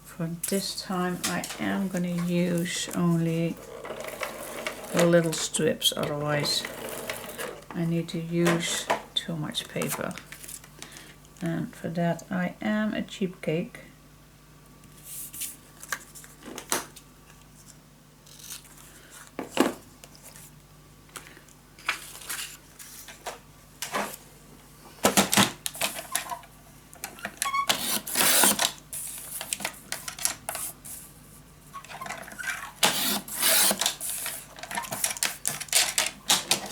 For this time I am going to use only the little strips, otherwise I need to use too much paper. And for that I am a cheap cake.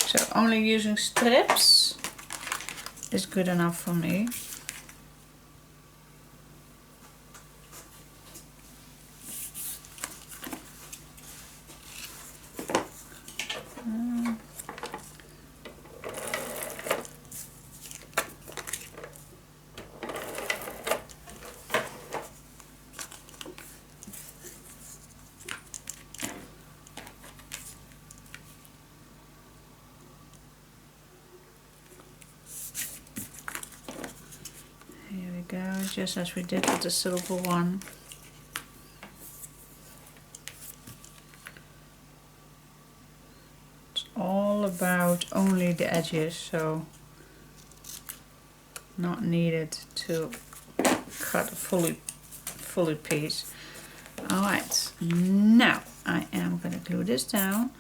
So only using strips is good enough for me. Go, just as we did with the silver one. It's all about only the edges, so not needed to cut a fully piece. Alright, now I am going to glue this down.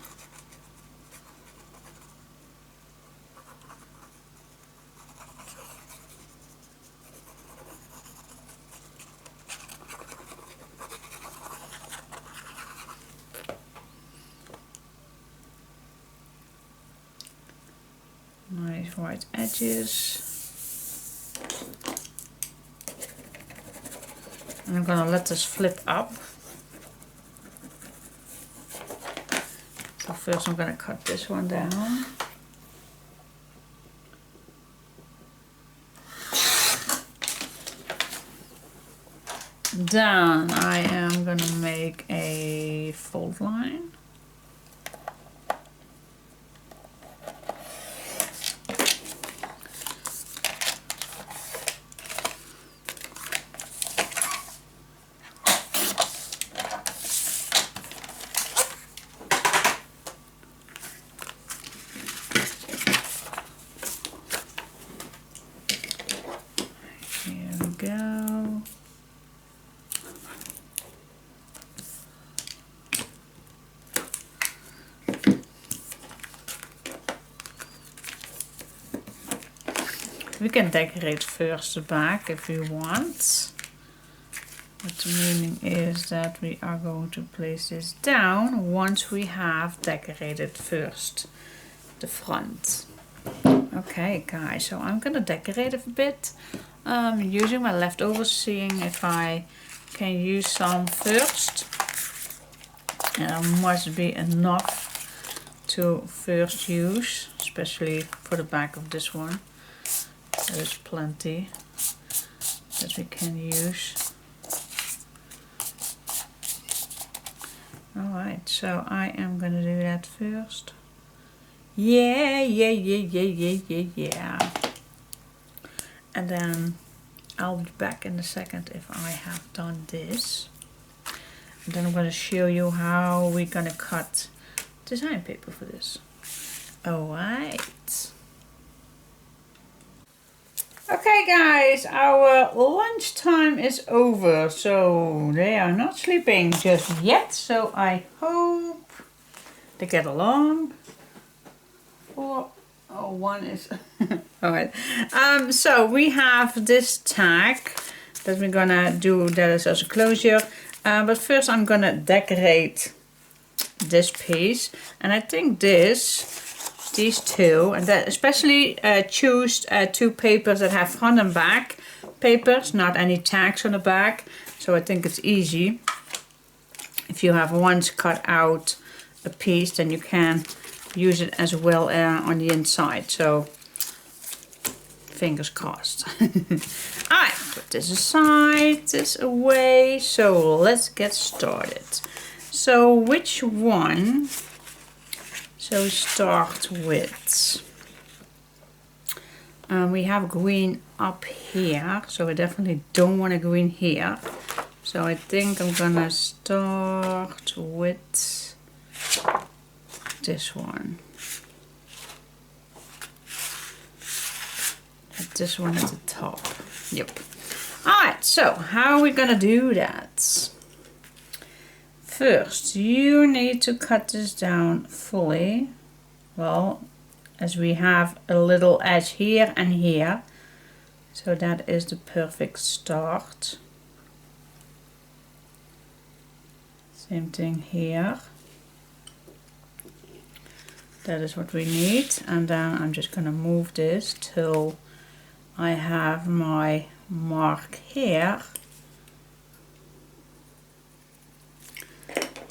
Nice white edges. And I'm going to let this flip up. So first I'm going to cut this one down. Then I am going to make a fold line. Go. We can decorate first the back if we want. But the meaning is that we are going to place this down once we have decorated first the front. Okay guys, so I'm gonna decorate it a bit. Using my leftovers, seeing if I can use some first. And there must be enough to first use, especially for the back of this one. There's plenty that we can use. Alright, so I am gonna do that first. Yeah. And then I'll be back in a second if I have done this. And then I'm going to show you how we're going to cut design paper for this. Alright. Okay guys, our lunch time is over. So they are not sleeping just yet. So I hope they get along. Oh, one is alright. So we have this tag that we're gonna do, that is as a closure. But first I'm gonna decorate this piece, and I think these two, and that especially choose two papers that have front and back papers, not any tags on the back. So I think it's easy. If you have once cut out a piece, then you can use it as well on the inside. So fingers crossed. Alright, put this aside, this away. So let's get started. So which one So we start with, we have green up here, so I definitely don't want a green here. So I think I'm gonna start with this one. This one at the top. Yep. Alright, so how are we gonna do that? First, you need to cut this down fully. Well, as we have a little edge here and here. So that is the perfect start. Same thing here. That is what we need. And then I'm just gonna move this till I have my mark here.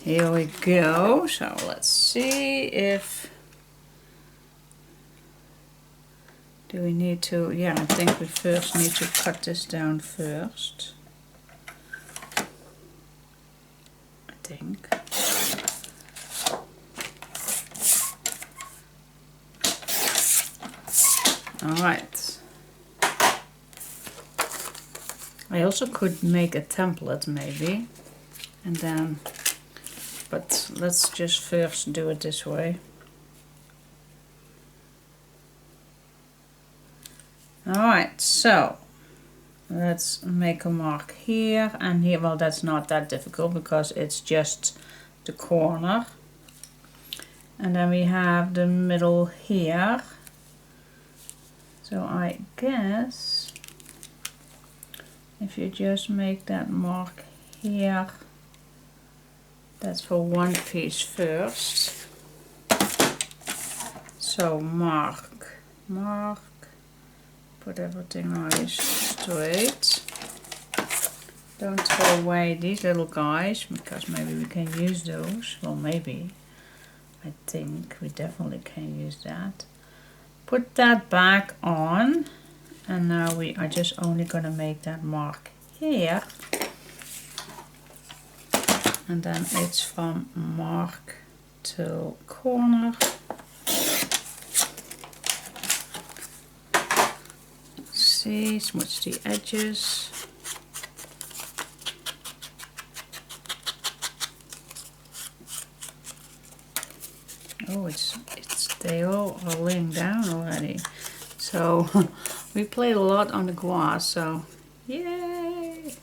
Here we go. So let's see if, do we need to, yeah, I think we first need to cut this down first. I think. Alright. I also could make a template maybe, and then, but let's just first do it this way. Alright, so let's make a mark here and here. Well, that's not that difficult because it's just the corner. And then we have the middle here. So I guess if you just make that mark here, that's for one piece first. So mark, mark, put everything nice straight. Don't throw away these little guys because maybe we can use those. Well, maybe. I think we definitely can use that. Put that back on. And now we are just only going to make that mark here. And then it's from mark to corner. See, smudge the edges. Oh, they all are laying down already. So we played a lot on the gouache, so yay!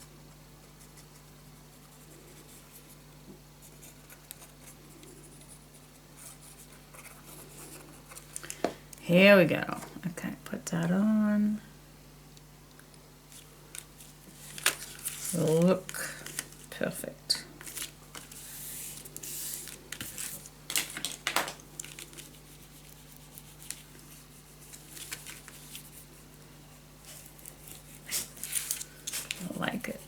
Here we go. Okay, put that on. Look perfect. I like it.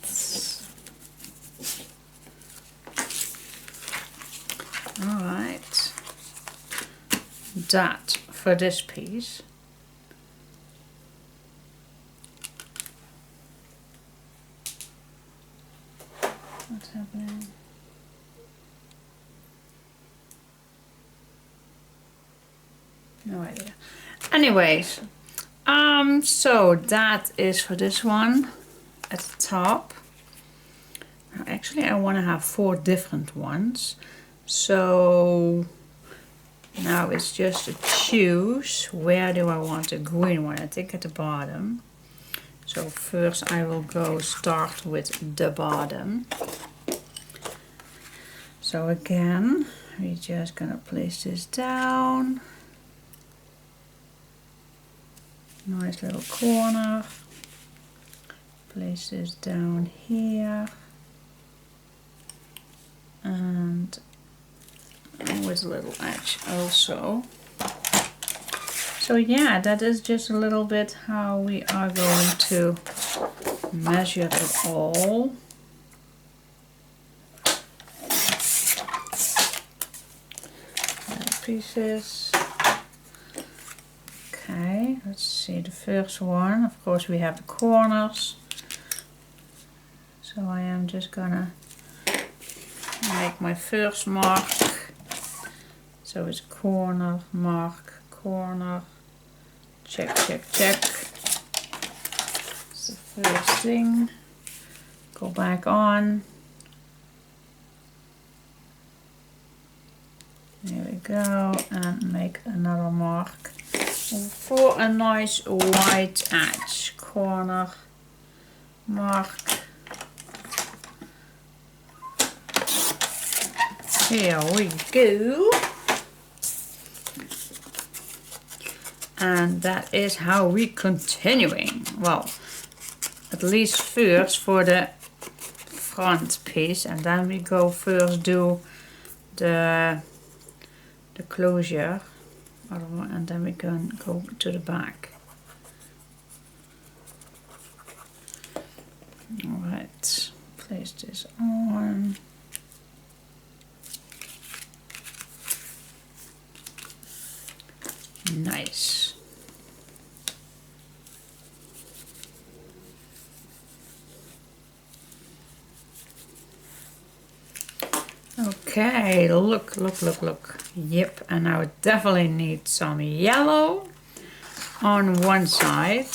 All right. That for this piece. What's happening? No idea. Anyways, so that is for this one at the top. Now, actually, I want to have 4 different ones. So now it's just to choose where do I want a green one. I think at the bottom. So first I will start with the bottom. So again, we're just gonna place this down. Nice little corner. Place this down here. And with a little edge also. So yeah, that is just a little bit how we are going to measure it all. Pieces. Okay, let's see the first one. Of course we have the corners. So I am just gonna make my first mark. So it's corner, mark, corner, check, check, check. That's the first thing. Go back on. There we go, and make another mark for a nice white edge. Corner, mark. Here we go. And that is how we continuing. Well, at least first for the front piece, and then we go first do the closure, and then we can go to the back. Alright, place this on. Nice. Okay, look, look, look, look. Yep, and now I definitely need some yellow on one side.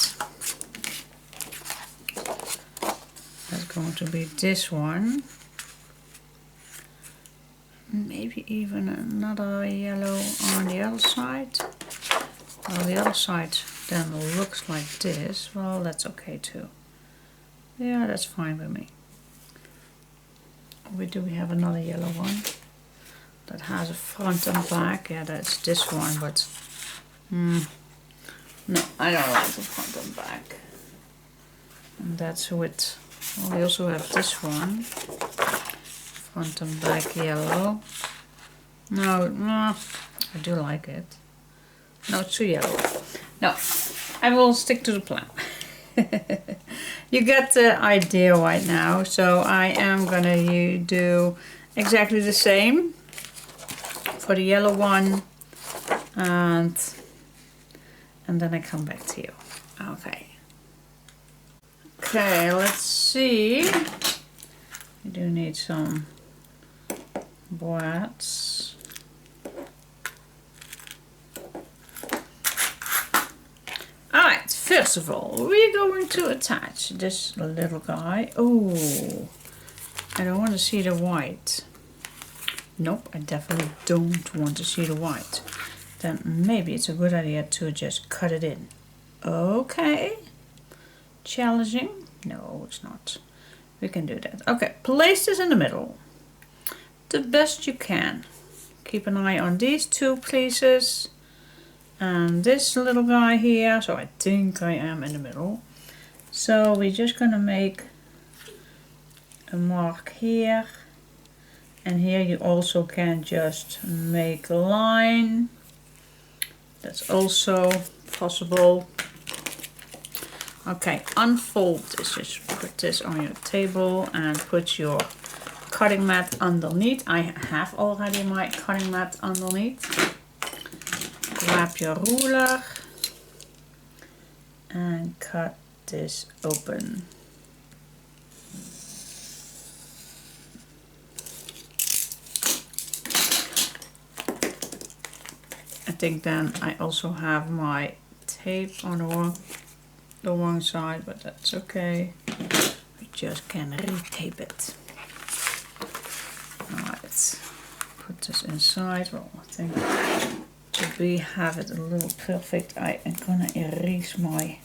That's going to be this one. Maybe even another yellow on the other side. Well, the other side then looks like this. Well, that's okay too. Yeah, that's fine with me. Do we have another yellow one that has a front and back? Yeah, that's this one, but no, I don't like the front and back. And that's with, well, we also have this one, front and back yellow. No, I do like it. No, it's too yellow. No, I will stick to the plan. You get the idea right now. So I am gonna do exactly the same for the yellow one, and then I come back to you. Okay. Okay, let's see. We do need some boards. Alright, first of all, we're going to attach this little guy. Oh, I don't want to see the white. Nope, I definitely don't want to see the white. Then maybe it's a good idea to just cut it in. Okay. Challenging? No, it's not. We can do that. Okay, place this in the middle. The best you can. Keep an eye on these two pieces. And this little guy here, so I think I am in the middle. So we're just gonna make a mark here, and here you also can just make a line. That's also possible. Okay, unfold this, just put this on your table and put your cutting mat underneath. I have already my cutting mat underneath. Grab your ruler and cut this open. I think then I also have my tape on the wrong side, but that's okay. We just can retape it. Alright, put this inside. Well, I think we have it a little perfect. I am gonna erase my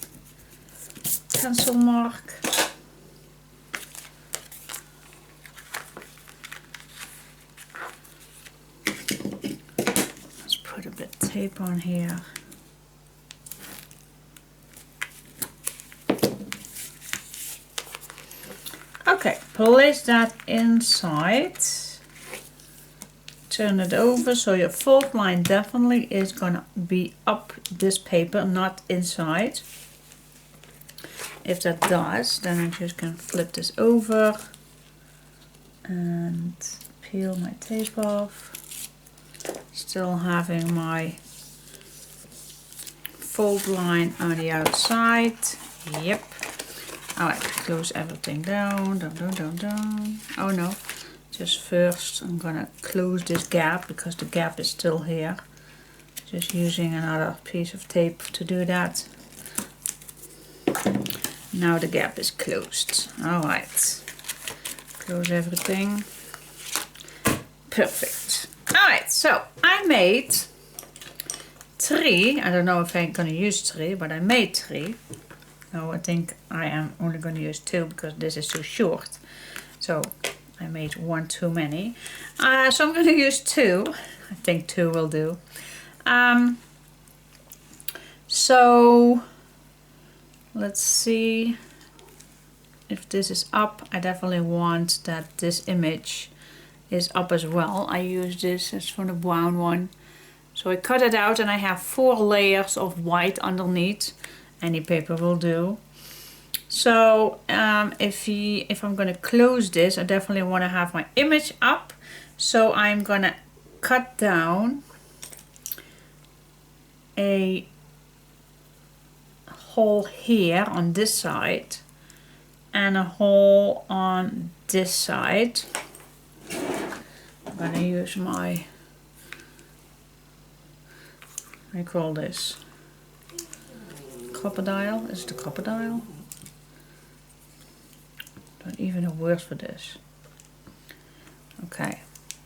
pencil mark. Let's put a bit of tape on here. Okay, place that inside. Turn it over, so your fold line definitely is gonna be up this paper, not inside. If that does, then I just can flip this over and peel my tape off. Still having my fold line on the outside. Yep. Alright, close everything down, down. Oh no. Just first I'm gonna close this gap because the gap is still here. Just using another piece of tape to do that. Now the gap is closed. Alright. Close everything. Perfect. Alright, so I made 3. I don't know if I'm gonna use 3, but I made 3. No, I think I am only gonna use 2 because this is too short. So I made 1 too many. So I'm gonna use 2. I think 2 will do. So let's see if this is up. I definitely want that this image is up as well. I use this as for the brown one. So I cut it out and I have 4 layers of white underneath. Any paper will do. So if I'm going to close this, I definitely want to have my image up. So I'm going to cut down a hole here on this side and a hole on this side. I'm going to use my, I call this crocodile. Is it a crocodile? Don't even know words for this. Okay,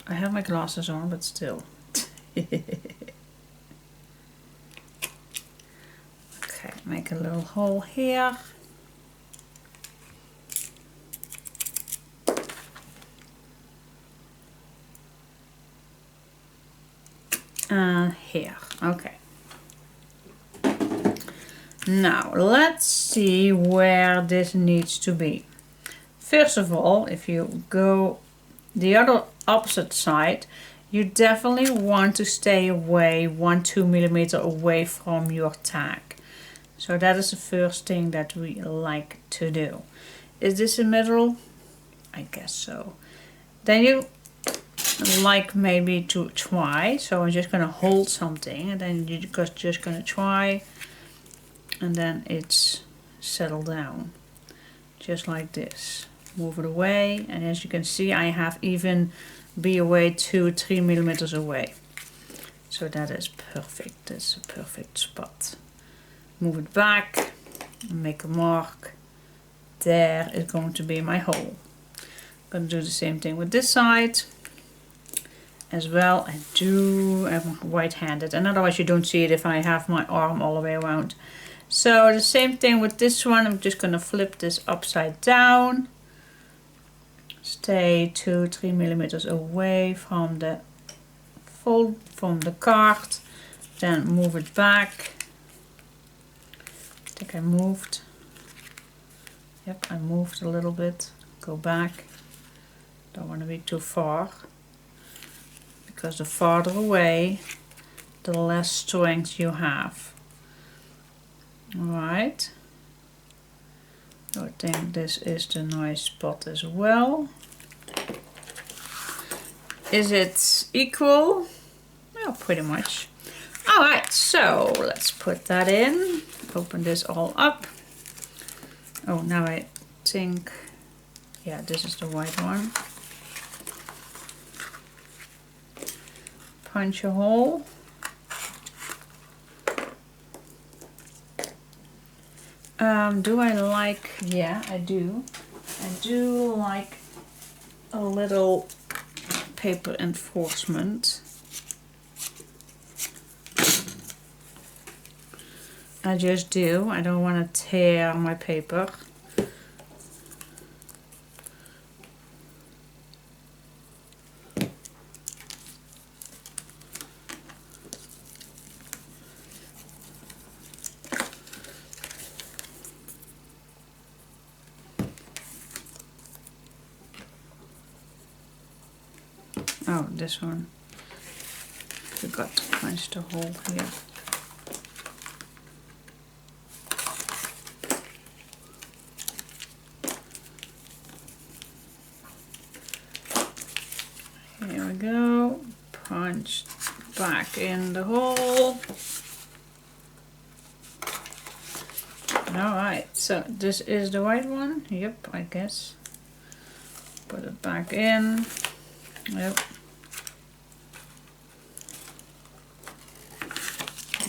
I have my glasses on, but still. Okay, make a little hole here. And here, okay. Now, let's see where this needs to be. First of all, if you go the other opposite side, you definitely want to stay away 1-2 millimeter away from your tag. So that is the first thing that we like to do. Is this in the middle? I guess so. Then you like maybe to try. So I'm just going to hold something and then you're just going to try. And then it's settled down. Just like this. Move it away. And as you can see, I have even be away 2-3 millimeters away. So that is perfect. That's a perfect spot. Move it back and make a mark. There is going to be my hole. I'm going to do the same thing with this side as well. I am right-handed, and otherwise you don't see it if I have my arm all the way around. So the same thing with this one. I'm just going to flip this upside down. Stay 2-3 millimeters away from the fold, from the card. Then move it back. I think I moved. Yep, I moved a little bit. Go back. Don't want to be too far. Because the farther away, the less strength you have. Alright. So I think this is the nice spot as well. Is it equal? Well, pretty much. Alright, so let's put that in. Open this all up. Oh, now I think, yeah, this is the white one. Punch a hole. Do I like, yeah, I do. I do like a little paper enforcement. I just do. I don't want to tear my paper. Oh, this one. Forgot to punch the hole here. Here we go. Punch back in the hole. Alright, so this is the white one. Yep, I guess. Put it back in. Yep.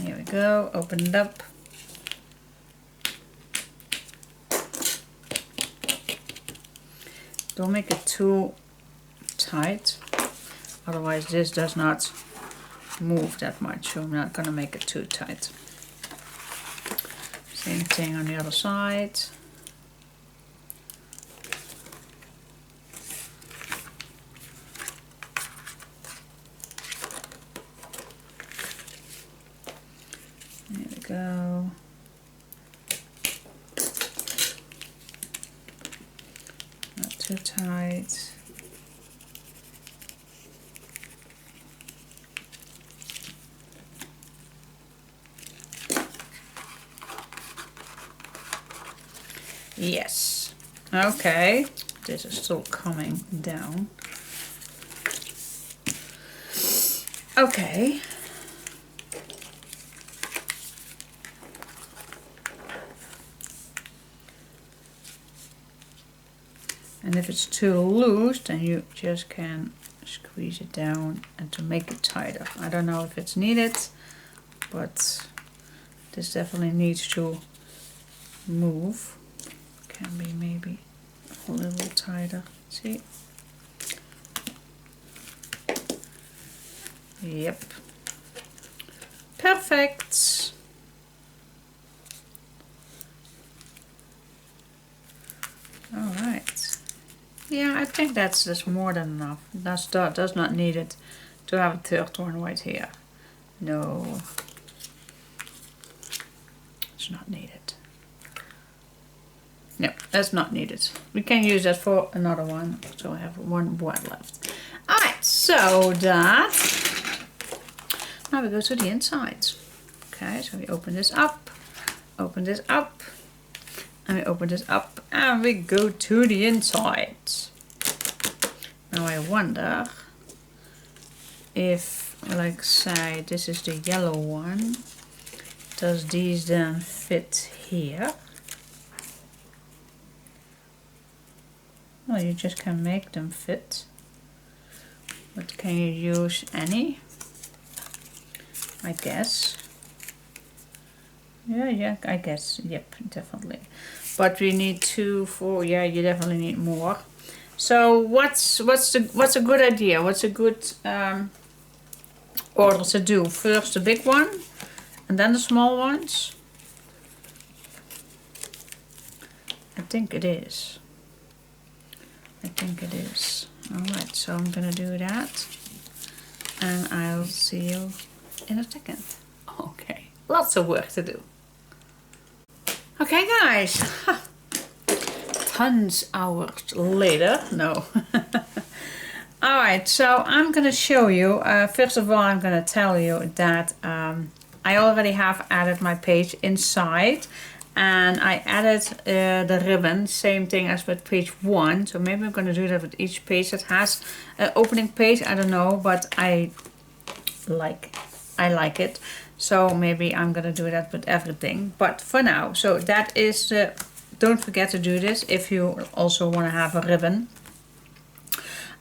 Here we go, open it up. Don't make it too tight, otherwise this does not move that much, so I'm not gonna make it too tight. Same thing on the other side. There we go. Not too tight. Yes. Okay. This is still coming down. Okay. And if it's too loose, then you just can squeeze it down and to make it tighter. I don't know if it's needed, but this definitely needs to move. Can be maybe a little tighter. See? Yep. Perfect. All right. Yeah, I think that's just more than enough. That does not need it to have a third one right here. No. It's not needed. No, that's not needed. We can use that for another one. So I have one board left. Alright, so that. Now we go to the inside. Okay, so we open this up, and we open this up, and we go to the inside. Now I wonder if, like say, this is the yellow one, does these then fit here? Well, you just can make them fit, but can you use any? I guess. Yeah, I guess. Yep, definitely. But we need 2, 4. Yeah, you definitely need more. So what's a good idea? What's a good order to do? First the big one, and then the small ones. I think it is. Alright, so I'm gonna do that, and I'll see you in a second. Okay, lots of work to do. Okay guys, tons hours later, no. Alright, so I'm gonna show you, first of all I'm gonna tell you that I already have added my page inside. And I added the ribbon, same thing as with page 1. So maybe I'm going to do that with each page that has an opening page. I don't know, but I like it. So maybe I'm going to do that with everything. But for now, so that is, don't forget to do this if you also want to have a ribbon.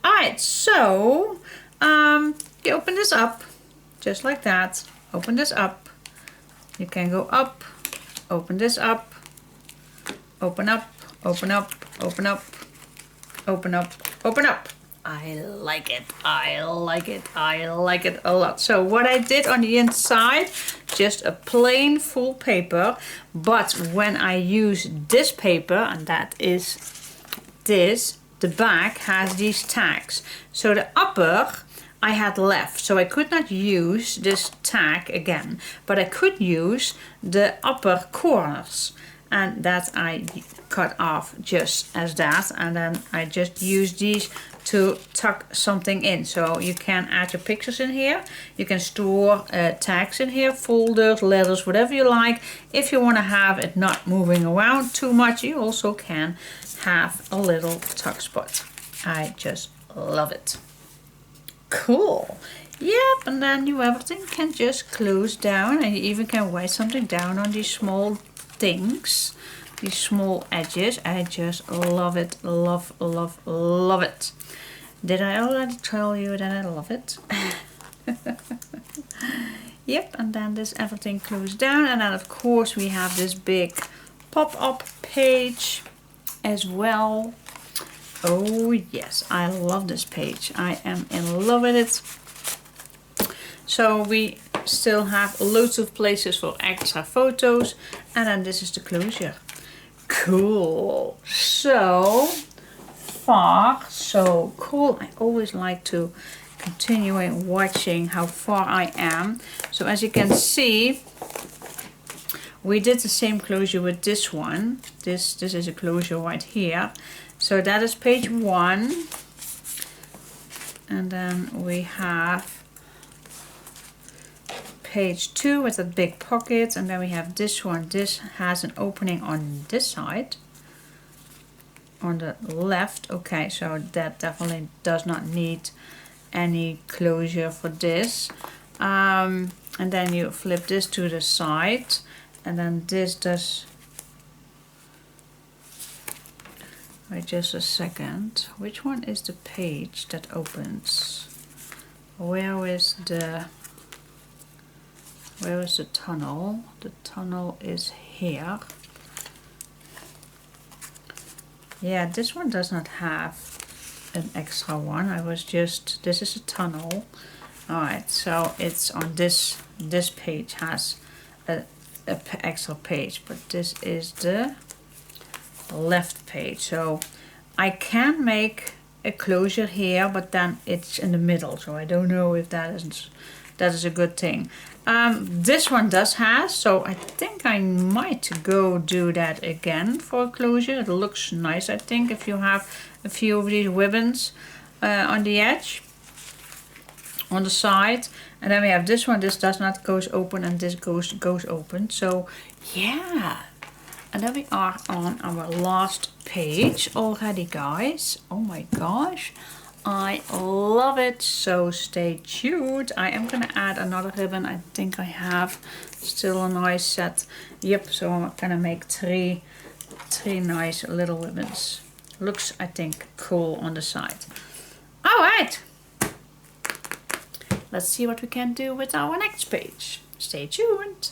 Alright, so you open this up, just like that. Open this up. You can go up. Open this up, open up, open up, open up, open up, open up. I like it, I like it, I like it a lot. So what I did on the inside, just a plain full paper, but when I use this paper, and that is this, the back has these tags. So the upper I had left, so I could not use this tag again, but I could use the upper corners, and that I cut off just as that, and then I just use these to tuck something in. So you can add your pictures in here, you can store tags in here, folders, letters, whatever you like. If you want to have it not moving around too much, you also can have a little tuck spot. I just love it. Cool. Yep, and then everything can just close down, and you even can write something down on these small things, these small edges. I just love it, love, love, love it. Did I already tell you that I love it? Yep, and then this everything closed down, and then of course we have this big pop-up page as well. Oh yes, I love this page. I am in love with it. So we still have loads of places for extra photos, and then this is the closure. Cool. So far so cool. I always like to continue watching how far I am. So as you can see, we did the same closure with this one. This is a closure right here. So that is page 1. And then we have page 2 with a big pocket, and then we have this one. This has an opening on this side, on the left. Okay, so that definitely does not need any closure for this. And then you flip this to the side, and then this does. Wait just a second. Which one is the page that opens? Where is the tunnel? The tunnel is here. Yeah, this one does not have an extra one. This is a tunnel. Alright, so it's on this page has a extra page, but this is the left page. So I can make a closure here, but then it's in the middle, so I don't know if that is a good thing. This one does have, so I think I might go do that again for a closure. It looks nice, I think, if you have a few of these ribbons on the edge, on the side. And then we have this one. This does not goes open, and this goes open. So yeah. And then we are on our last page already, guys. Oh my gosh, I love it. So stay tuned. I am gonna add another ribbon. I think I have still a nice set. Yep, so I'm gonna make three nice little ribbons. Looks, I think, cool on the side. All right, let's see what we can do with our next page. Stay tuned.